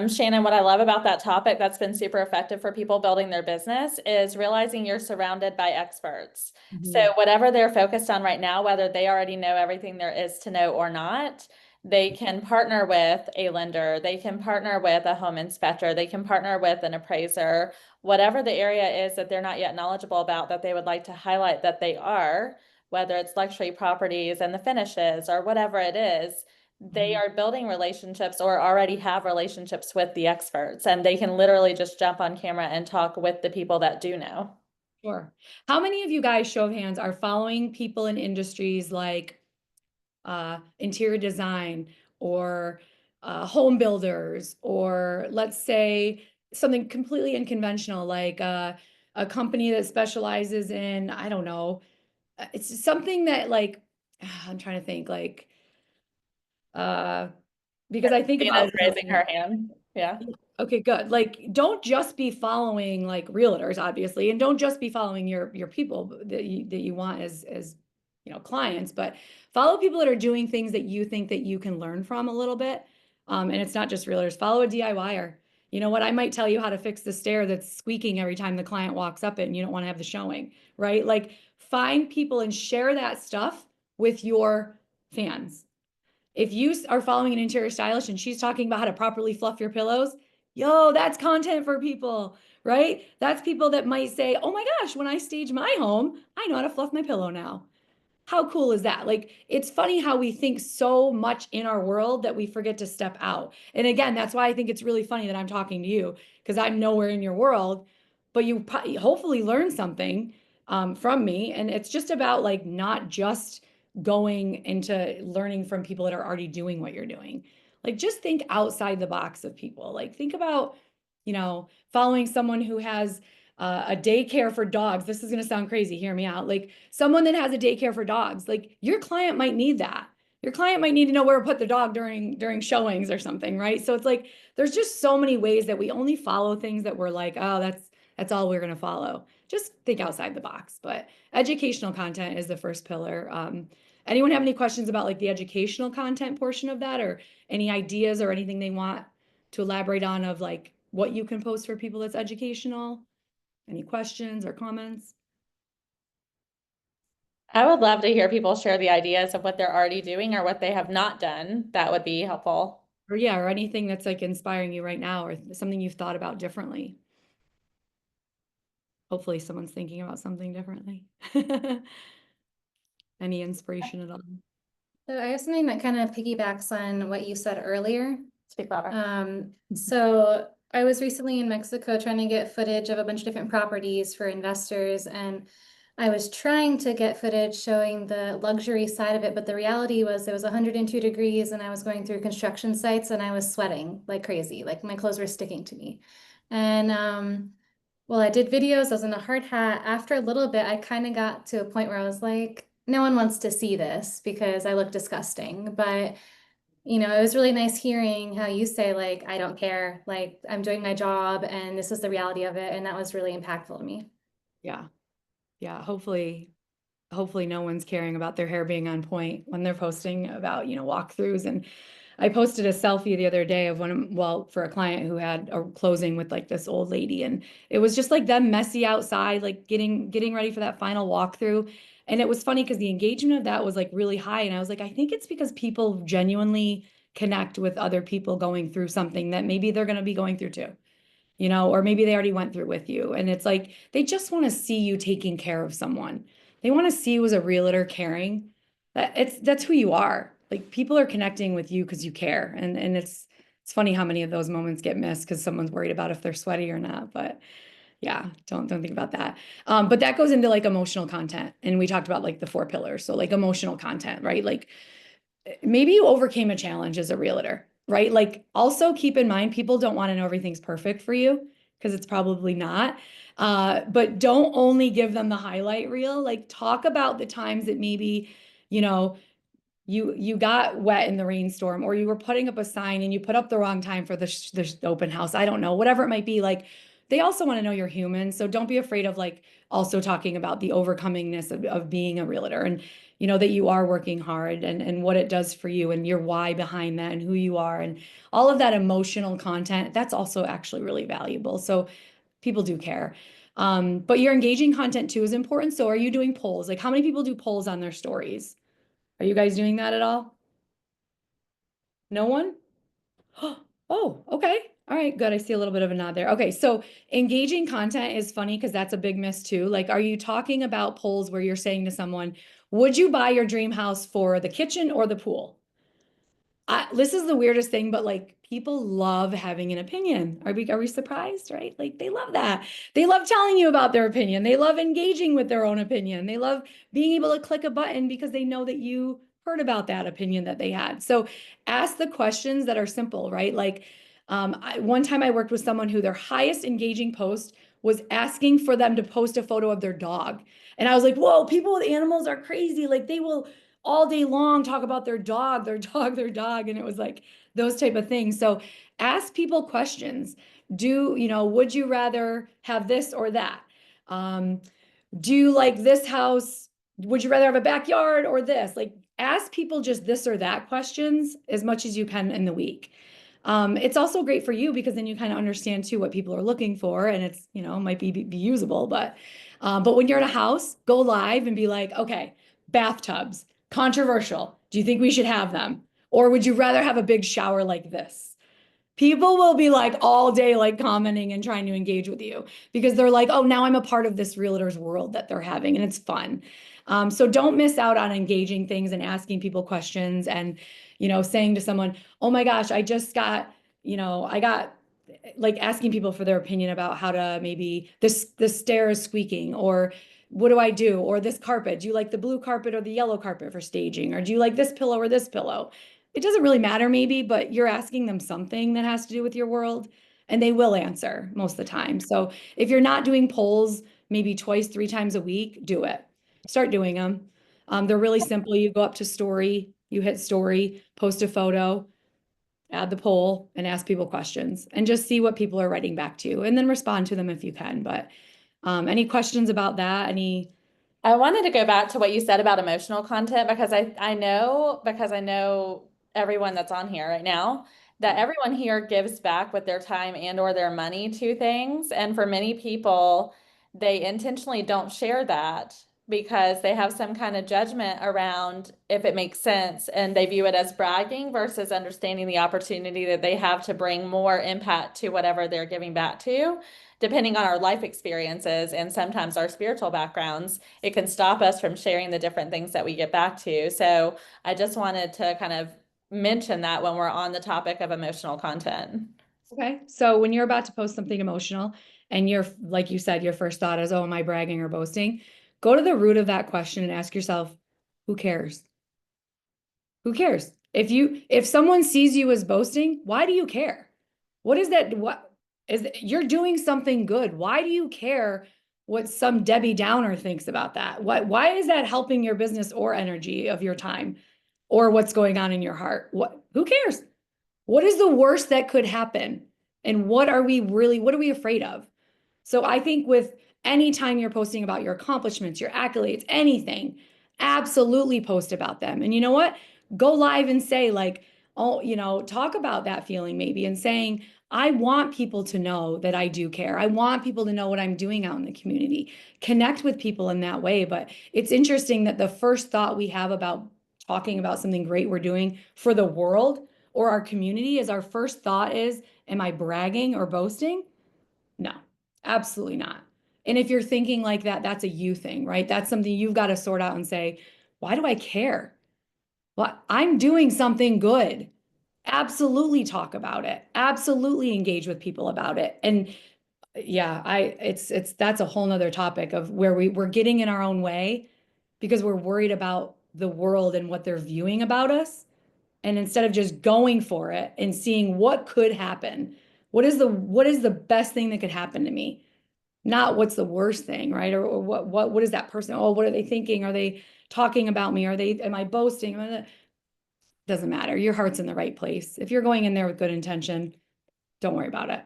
Shannon, what I love about that topic that's been super effective for people building their business is realizing you're surrounded by experts. So whatever they're focused on right now, whether they already know everything there is to know or not, they can partner with a lender, they can partner with a home inspector, they can partner with an appraiser, whatever the area is that they're not yet knowledgeable about that they would like to highlight that they are, whether it's luxury properties and the finishes or whatever it is. They are building relationships or already have relationships with the experts, and they can literally just jump on camera and talk with the people that do know.
Sure. How many of you guys, show of hands, are following people in industries like interior design or home builders, or let's say something completely unconventional like a company that specializes in, I don't know, it's something that I'm trying to think because I think
Dina's
about
raising her hand. Yeah.
okay, good. Don't just be following realtors, obviously, and don't just be following your people that you want as clients, but follow people that are doing things that you think that you can learn from a little bit. And it's not just realtors. Follow a DIYer. You know what? I might tell you how to fix the stair that's squeaking every time the client walks up it and you don't want to have the showing, right? Find people and share that stuff with your fans. If you are following an interior stylist and she's talking about how to properly fluff your pillows, yo, that's content for people, right? That's people that might say, oh my gosh, when I stage my home, I know how to fluff my pillow now. How cool is that? It's funny how we think so much in our world that we forget to step out. And again, that's why I think it's really funny that I'm talking to you, because I'm nowhere in your world, but you hopefully learn something from me. And it's just about not just going into learning from people that are already doing what you're doing. Just think outside the box of people. Think about, following someone who has a daycare for dogs. This is going to sound crazy. Hear me out. Someone that has a daycare for dogs, your client might need that. Your client might need to know where to put the dog during showings or something, right? So it's there's just so many ways that we only follow things that we're oh, that's all we're going to follow. Just think outside the box. But educational content is the first pillar. Anyone have any questions about the educational content portion of that, or any ideas or anything they want to elaborate on of what you can post for people that's educational? Any questions or comments?
I would love to hear people share the ideas of what they're already doing or what they have not done. That would be helpful.
Or yeah, or anything that's inspiring you right now, or something you've thought about differently. Hopefully someone's thinking about something differently. Any inspiration at all?
So I have something that kind of piggybacks on what you said earlier.
Speak louder.
So I was recently in Mexico trying to get footage of a bunch of different properties for investors, and I was trying to get footage showing the luxury side of it, but the reality was it was 102 degrees and I was going through construction sites and I was sweating like crazy, like my clothes were sticking to me. And well, I did videos, I was in a hard hat. After a little bit, I kind of got to a point where I was like, no one wants to see this because I look disgusting. But it was really nice hearing how you say, like, I don't care, like, I'm doing my job and this is the reality of it. And that was really impactful to me.
Yeah. Yeah. Hopefully no one's caring about their hair being on point when they're posting about, walkthroughs. And I posted a selfie the other day of for a client who had a closing with like this old lady, and it was just like them messy outside, like getting ready for that final walkthrough. And it was funny because the engagement of that was like really high. And I was like, I think it's because people genuinely connect with other people going through something that maybe they're going to be going through too, or maybe they already went through with you. And it's like, they just want to see you taking care of someone. They want to see you as a realtor caring. That's who you are. Like, people are connecting with you because you care. And it's funny how many of those moments get missed because someone's worried about if they're sweaty or not. But yeah, don't think about that. But that goes into like emotional content. And we talked about like the 4 pillars. So like emotional content, right? Like, maybe you overcame a challenge as a realtor, right? Like, also keep in mind, people don't want to know everything's perfect for you because it's probably not. But don't only give them the highlight reel. Like, talk about the times that maybe, you know, you got wet in the rainstorm, or you were putting up a sign and you put up the wrong time for the open house. I don't know, whatever it might be. Like, they also want to know you're human. So don't be afraid of like also talking about the overcomingness of being a realtor, and that you are working hard, and what it does for you, and your why behind that, and who you are, and all of that emotional content. That's also actually really valuable. So people do care. But your engaging content too is important. So are you doing polls? Like, how many people do polls on their stories? Are you guys doing that at all? No one? Oh, okay. All right, good. I see a little bit of a nod there. Okay, so engaging content is funny because that's a big miss too. Like, are you talking about polls where you're saying to someone, would you buy your dream house for the kitchen or the pool? This is the weirdest thing, but like, people love having an opinion. Are we surprised, right? Like, they love that. They love telling you about their opinion. They love engaging with their own opinion. They love being able to click a button because they know that you heard about that opinion that they had. So ask the questions that are simple, right? Like, one time I worked with someone who their highest engaging post was asking for them to post a photo of their dog. And I was like, whoa, people with animals are crazy. Like, they will all day long talk about their dog, their dog, their dog. And it was like those type of things. So ask people questions. Would you rather have this or that? Do you like this house? Would you rather have a backyard or this? Like, ask people just this or that questions as much as you can in the week. It's also great for you because then you kind of understand too what people are looking for, and it's, might be usable, but when you're in a house, go live and be like, okay, bathtubs, controversial. Do you think we should have them? Or would you rather have a big shower like this? People will be like all day, like commenting and trying to engage with you because they're like, oh, now I'm a part of this realtor's world that they're having, and it's fun. So don't miss out on engaging things and asking people questions, and, saying to someone, oh my gosh, I just got, I got, like, asking people for their opinion about how to, maybe the stair is squeaking, or what do I do? Or this carpet, do you like the blue carpet or the yellow carpet for staging? Or do you like this pillow or this pillow? It doesn't really matter maybe, but you're asking them something that has to do with your world, and they will answer most of the time. So if you're not doing polls maybe twice, 3 times a week, do it. Start doing them. They're really simple. You go up to story, you hit story, post a photo, add the poll, and ask people questions, and just see what people are writing back to you, and then respond to them if you can. But any questions about that?
I wanted to go back to what you said about emotional content because I know everyone that's on here right now, that everyone here gives back with their time and or their money to things. And for many people, they intentionally don't share that because they have some kind of judgment around if it makes sense, and they view it as bragging versus understanding the opportunity that they have to bring more impact to whatever they're giving back to. Depending on our life experiences and sometimes our spiritual backgrounds, it can stop us from sharing the different things that we get back to. So I just wanted to kind of mention that when we're on the topic of emotional content.
Okay, so when you're about to post something emotional, and you're, like you said, your first thought is, oh, am I bragging or boasting? Go to the root of that question and ask yourself, who cares? Who cares? If someone sees you as boasting, why do you care? What is that? is you're doing something good. Why do you care what some Debbie Downer thinks about that? Why is that helping your business or energy of your time or what's going on in your heart? Who cares? What is the worst that could happen? And what are we afraid of? So I think with any time you're posting about your accomplishments, your accolades, anything, absolutely post about them. And you know what? Go live and say like, oh, talk about that feeling maybe and saying, I want people to know that I do care. I want people to know what I'm doing out in the community. Connect with people in that way. But it's interesting that the first thought we have about talking about something great we're doing for the world or our community is our first thought is, am I bragging or boasting? No, absolutely not. And if you're thinking like that, that's a you thing, right? That's something you've got to sort out and say, why do I care? Well, I'm doing something good. Absolutely talk about it. Absolutely engage with people about it. And yeah, that's a whole nother topic of where we're getting in our own way because we're worried about the world and what they're viewing about us. And instead of just going for it and seeing what could happen, what is the best thing that could happen to me? Not what's the worst thing, right? Or what is that person? Oh, what are they thinking? Are they talking about me? Am I boasting? Doesn't matter. Your heart's in the right place. If you're going in there with good intention, don't worry about it.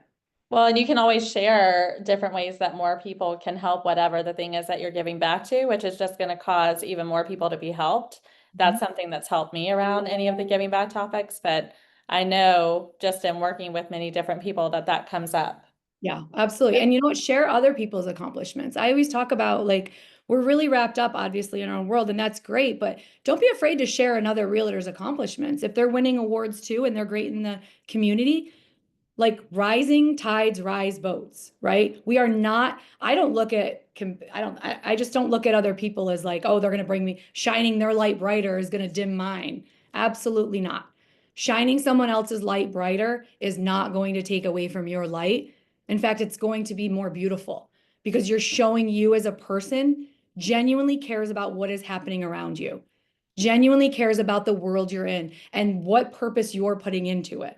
Well, and you can always share different ways that more people can help whatever the thing is that you're giving back to, which is just going to cause even more people to be helped. That's something that's helped me around any of the giving back topics, but I know just in working with many different people that comes up.
Yeah, absolutely. And you know what? Share other people's accomplishments. I always talk about like, we're really wrapped up obviously in our own world and that's great, but don't be afraid to share another realtor's accomplishments. If they're winning awards too and they're great in the community, like rising tides rise boats, right? We are not, I don't look at, I just don't look at other people as like, oh, they're going to bring me, shining their light brighter is going to dim mine. Absolutely not. Shining someone else's light brighter is not going to take away from your light. In fact, it's going to be more beautiful because you're showing you as a person genuinely cares about what is happening around you, genuinely cares about the world you're in and what purpose you're putting into it.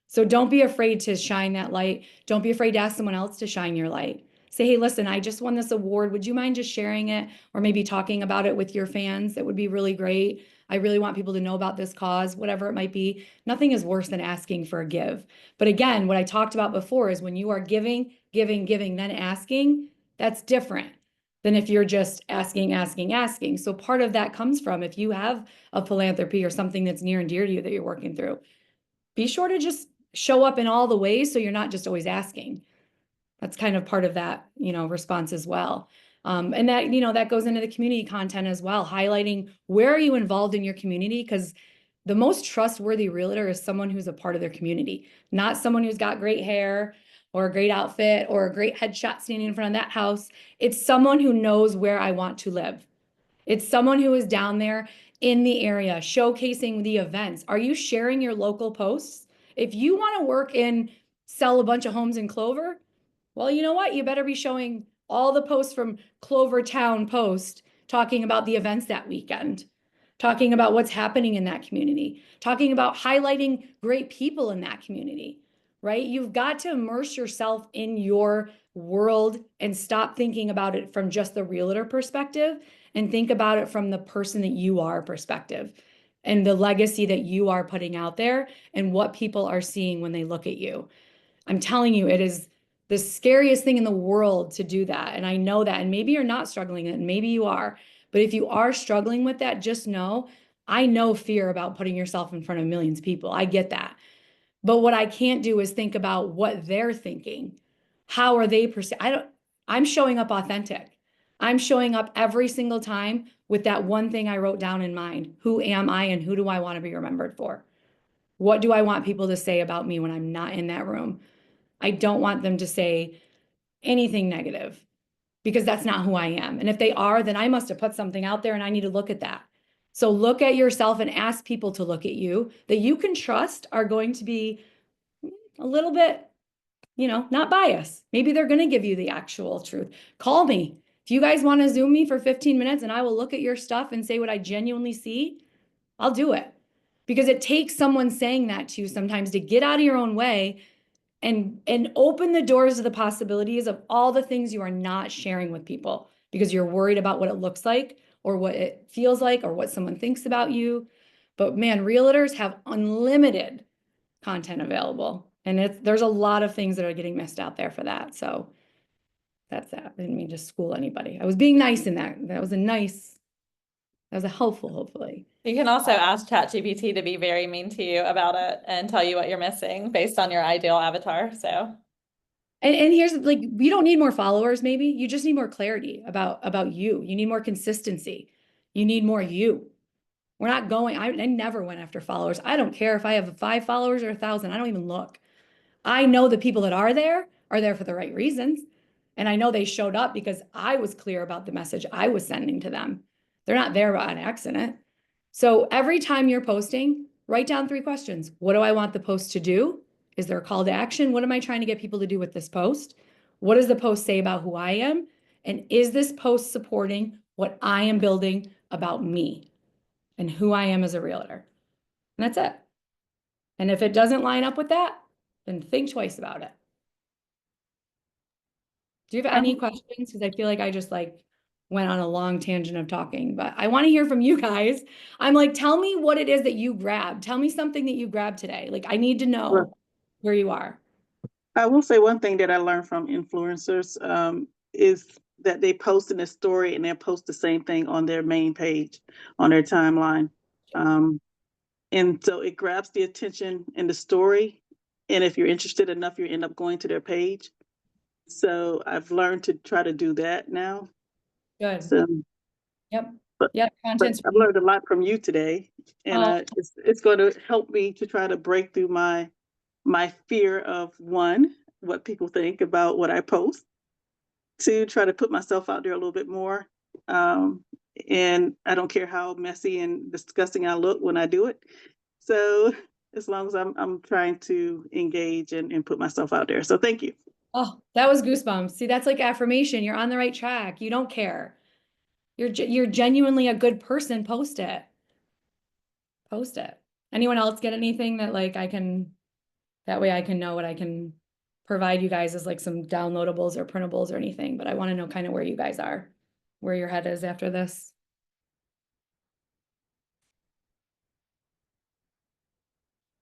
So don't be afraid to shine that light. Don't be afraid to ask someone else to shine your light. Say, hey, listen, I just won this award. Would you mind just sharing it or maybe talking about it with your fans? That would be really great. I really want people to know about this cause, whatever it might be. Nothing is worse than asking for a give. But again, what I talked about before is when you are giving, then asking, that's different than if you're just asking. So part of that comes from if you have a philanthropy or something that's near and dear to you that you're working through, be sure to just show up in all the ways so you're not just always asking. That's kind of part of that, response as well. And that, that goes into the community content as well, highlighting where are you involved in your community? Because the most trustworthy realtor is someone who's a part of their community, not someone who's got great hair or a great outfit or a great headshot standing in front of that house. It's someone who knows where I want to live. It's someone who is down there in the area, showcasing the events. Are you sharing your local posts? If you want to work and sell a bunch of homes in Clover, well, you know what? You better be showing all the posts from Clover Town Post talking about the events that weekend, talking about what's happening in that community, talking about highlighting great people in that community, right? You've got to immerse yourself in your world and stop thinking about it from just the realtor perspective and think about it from the person that you are perspective and the legacy that you are putting out there and what people are seeing when they look at you. I'm telling you, it is the scariest thing in the world to do that. And I know that. And maybe you're not struggling and maybe you are. But if you are struggling with that, just know, I know fear about putting yourself in front of millions of people. I get that. But what I can't do is think about what they're thinking. How are they I'm showing up authentic. I'm showing up every single time with that one thing I wrote down in mind. Who am I and who do I want to be remembered for? What do I want people to say about me when I'm not in that room? I don't want them to say anything negative because that's not who I am. And if they are, then I must have put something out there and I need to look at that. So look at yourself and ask people to look at you that you can trust are going to be a little bit, not biased. Maybe they're going to give you the actual truth. Call me. If you guys want to Zoom me for 15 minutes and I will look at your stuff and say what I genuinely see, I'll do it. Because it takes someone saying that to you sometimes to get out of your own way and open the doors to the possibilities of all the things you are not sharing with people because you're worried about what it looks like or what it feels like or what someone thinks about you. But man, realtors have unlimited content available. And there's a lot of things that are getting missed out there for that. So that's that. I didn't mean to school anybody. I was being nice in that. That was a helpful, hopefully.
You can also ask ChatGPT to be very mean to you about it and tell you what you're missing based on your ideal avatar. So,
and here's like, you don't need more followers, maybe. You just need more clarity about you. You need more consistency. You need more you. We're not going, I never went after followers. I don't care if I have 5 followers or 1,000. I don't even look. I know the people that are there for the right reasons. And I know they showed up because I was clear about the message I was sending to them. They're not there on accident. So every time you're posting, write down 3 questions. What do I want the post to do? Is there a call to action? What am I trying to get people to do with this post? What does the post say about who I am? And is this post supporting what I am building about me and who I am as a realtor? And that's it. And if it doesn't line up with that, then think twice about it. Do you have any questions? Because I feel like I just like went on a long tangent of talking, but I want to hear from you guys. I'm like, tell me what it is that you grabbed. Tell me something that you grabbed today. Like, I need to know where you are.
I will say one thing that I learned from influencers is that they post in a story and they post the same thing on their main page, on their timeline. And so it grabs the attention in the story. And if you're interested enough, you end up going to their page. So I've learned to try to do that now.
Good.
So,
Yep.
but
Content's
I've learned a lot from you today, and it's going to help me to try to break through my fear of, one, what people think about what I post, 2, try to put myself out there a little bit more. And I don't care how messy and disgusting I look when I do it. So as long as I'm trying to engage and put myself out there. So thank you.
Oh, that was goosebumps. See, that's like affirmation. You're on the right track. You don't care. You're genuinely a good person. Post it. Post it. Anyone else get anything that like that way I can know what I can provide you guys as like some downloadables or printables or anything, but I want to know kind of where you guys are, where your head is after this.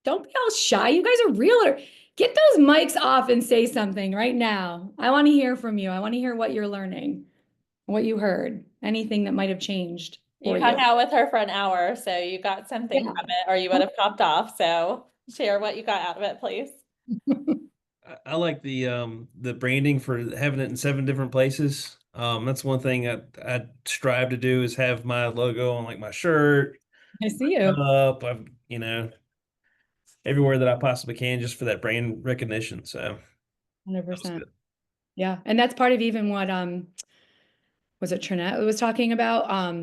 Don't be all shy. You guys are realtor. Get those mics off and say something right now. I want to hear from you. I want to hear what you're learning, what you heard, anything that might have changed for
you
you.
hung out with her for an hour, so you got something from it, or you would have popped off. So share what you got out of it, please.
I like the branding for having it in 7 different places. That's one thing I strive to do is have my logo on like my shirt.
I see you.
Up, I'm everywhere that I possibly can just for that brand recognition. So
100%. Yeah. And that's part of even what was it Trinette was talking about?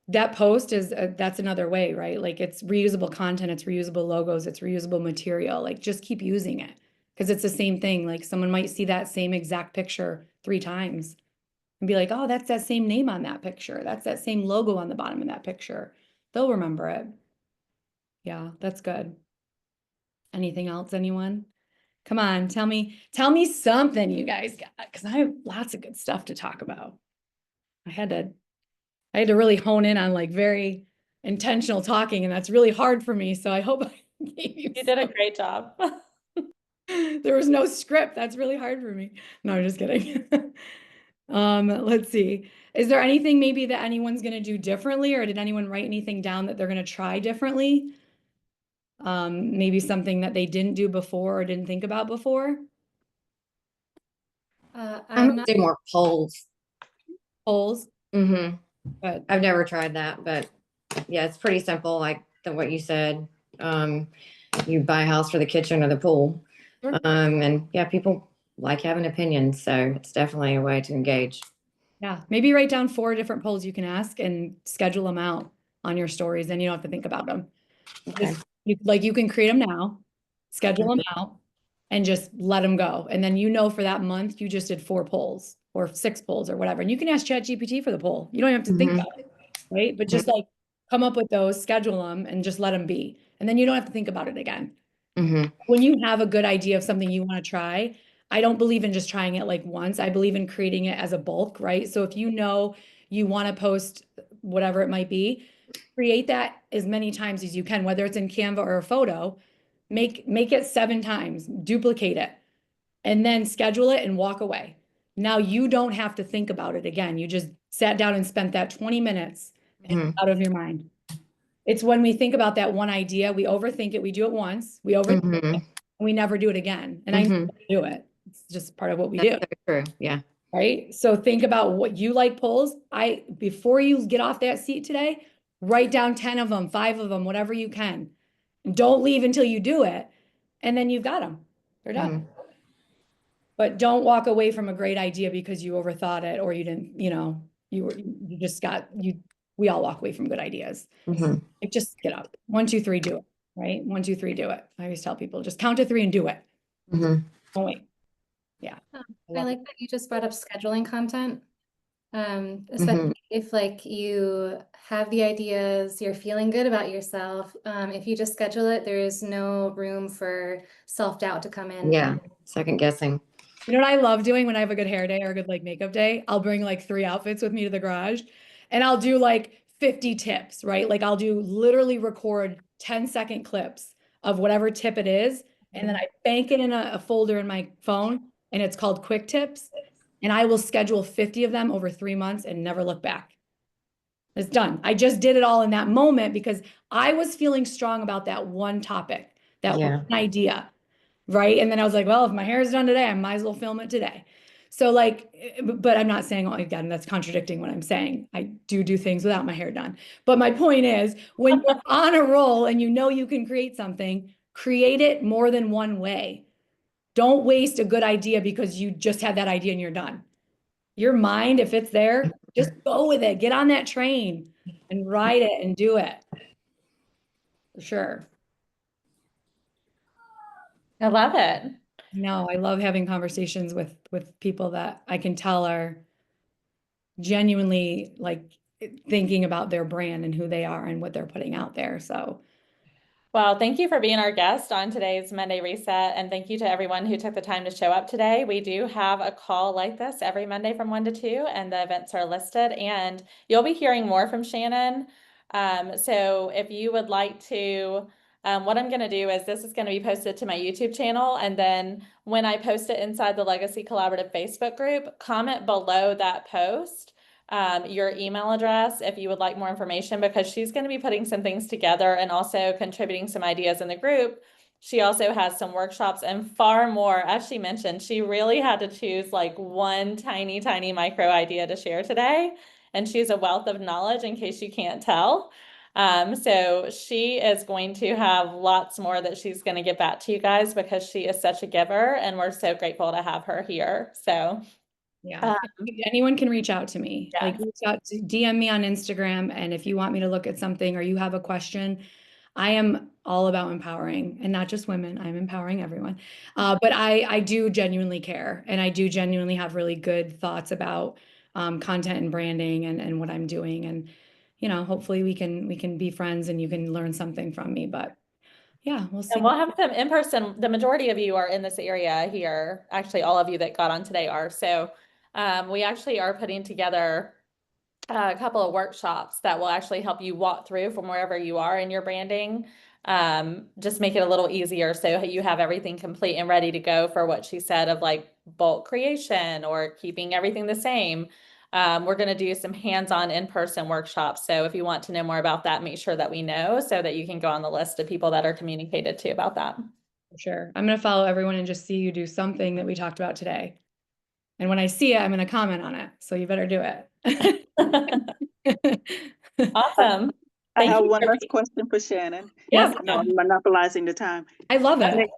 That post is that's another way, right? Like it's reusable content, it's reusable logos, it's reusable material. Like just keep using it because it's the same thing. Like someone might see that same exact picture 3 times and be like, oh, that's that same name on that picture. That's that same logo on the bottom of that picture. They'll remember it. Yeah, that's good. Anything else, anyone? Come on, tell me something you guys got, because I have lots of good stuff to talk about. I had to really hone in on like very intentional talking, and that's really hard for me. So I hope I gave you.
You did a great job.
There was no script. That's really hard for me. No, I'm just kidding. Let's see. Is there anything maybe that anyone's going to do differently, or did anyone write anything down that they're going to try differently? Maybe something that they didn't do before or didn't think about before.
I'm not
do more polls.
Polls.
Mm-hmm.
But
I've never tried that, but yeah, it's pretty simple. Like what you said. You buy a house for the kitchen or the pool.
Sure.
And yeah, people like having opinions, so it's definitely a way to engage.
Yeah, maybe write down 4 different polls you can ask and schedule them out on your stories, and you don't have to think about them.
Okay.
You can create them now, schedule them out, and just let them go. And then for that month you just did 4 polls or 6 polls or whatever, and you can ask ChatGPT for the poll. You don't have to think about it, right? But just like come up with those, schedule them, and just let them be. And then you don't have to think about it again. When you have a good idea of something you want to try, I don't believe in just trying it like once. I believe in creating it as a bulk, right? So if you know you want to post whatever it might be, create that as many times as you can, whether it's in Canva or a photo, make it 7 times, duplicate it, and then schedule it and walk away. Now you don't have to think about it again. You just sat down and spent that 20 minutes and it's out of your mind. It's when we think about that one idea, we overthink it, we do it once, we overthink it, and we never do it again. And I know we do it. It's just part of what we do.
That's so true. Yeah.
Right? So think about what you like polls. Before you get off that seat today, write down 10 of them, 5 of them, whatever you can. And don't leave until you do it. And then you've got them. They're done. But don't walk away from a great idea because you overthought it or you didn't, we all walk away from good ideas. Like just get up. 1, 2, 3, do it. Right? 1, 2, 3, do it. I always tell people just count to 3 and do it. Don't wait. Yeah.
I like that you just brought up scheduling content. Especially if like you have the ideas, you're feeling good about yourself. If you just schedule it, there is no room for self-doubt to come in.
Yeah. Second guessing.
You know what I love doing when I have a good hair day or a good like makeup day? I'll bring like 3 outfits with me to the garage and I'll do like 50 tips, right? Like I'll literally record 10-second clips of whatever tip it is. And then I bank it in a folder in my phone and it's called quick tips. And I will schedule 50 of them over 3 months and never look back. It's done. I just did it all in that moment because I was feeling strong about that one topic, that one idea. Right. And then I was like, well, if my hair is done today, I might as well film it today. So like, but I'm not saying, oh, again, that's contradicting what I'm saying. I do things without my hair done. But my point is when you're on a roll and you know you can create something, create it more than one way. Don't waste a good idea because you just had that idea and you're done. Your mind, if it's there, just go with it. Get on that train and ride it and do it. For sure.
I love it.
No, I love having conversations with people that I can tell are genuinely like thinking about their brand and who they are and what they're putting out there. So
well, thank you for being our guest on today's Monday Reset. And thank you to everyone who took the time to show up today. We do have a call like this every Monday from 1 to 2, and the events are listed. And you'll be hearing more from Shannon. So if you would like to, what I'm going to do is this is going to be posted to my YouTube channel. And then when I post it inside the Legacy Collaborative Facebook group, comment below that post your email address if you would like more information, because she's going to be putting some things together and also contributing some ideas in the group. She also has some workshops and far more. As she mentioned, she really had to choose like one tiny micro idea to share today. And she's a wealth of knowledge in case you can't tell. So she is going to have lots more that she's going to get back to you guys because she is such a giver and we're so grateful to have her here. So
yeah, anyone can reach out to me.
Yeah.
Like reach out to DM me on Instagram. And if you want me to look at something or you have a question, I am all about empowering and not just women. I'm empowering everyone. But I do genuinely care. And I do genuinely have really good thoughts about content and branding and what I'm doing. And, hopefully we can be friends and you can learn something from me. But yeah, we'll see.
And we'll have them in person. The majority of you are in this area here. Actually, all of you that got on today are. So we actually are putting together a couple of workshops that will actually help you walk through from wherever you are in your branding. Just make it a little easier so you have everything complete and ready to go for what she said of like bulk creation or keeping everything the same. We're going to do some hands-on in-person workshops. So if you want to know more about that, make sure that we know so that you can go on the list of people that are communicated to about that.
For sure. I'm going to follow everyone and just see you do something that we talked about today. And when I see it, I'm going to comment on it. So you better do it.
Awesome.
I have one last question for Shannon.
Yes.
No, I'm monopolizing the time.
I love it.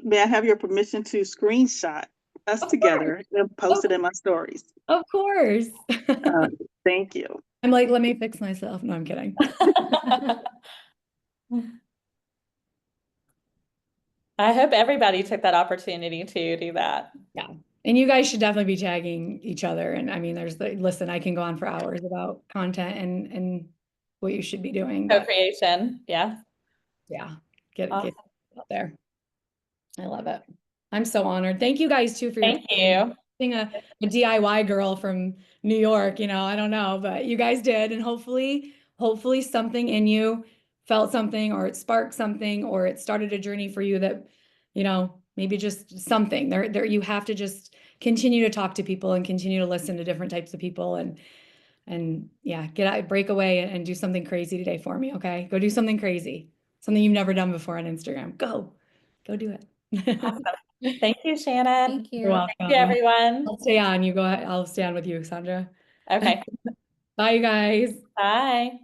May I have your permission to screenshot us together and post it in my stories?
Of course.
Thank you.
I'm like, let me fix myself. No, I'm kidding.
I hope everybody took that opportunity to do that.
Yeah. And you guys should definitely be tagging each other. And I mean, listen, I can go on for hours about content and what you should be doing.
Co-creation. Yeah.
Yeah. out there. I love it. I'm so honored. Thank you guys too for your
Thank you.
being a DIY girl from New York, you know, I don't know, but you guys did. And hopefully something in you felt something, or it sparked something, or it started a journey for you that, you know, maybe just something there, you have to just continue to talk to people and continue to listen to different types of people, and yeah, get out, break away and do something crazy today for me. Okay. Go do something crazy, something you've never done before on Instagram. Go do it.
Awesome. Thank you, Shannon.
Thank
You're
you.
welcome.
Thank you, everyone.
I'll stay on. You go ahead. I'll stay on with you, Sandra.
Okay.
Bye, you guys.
Bye.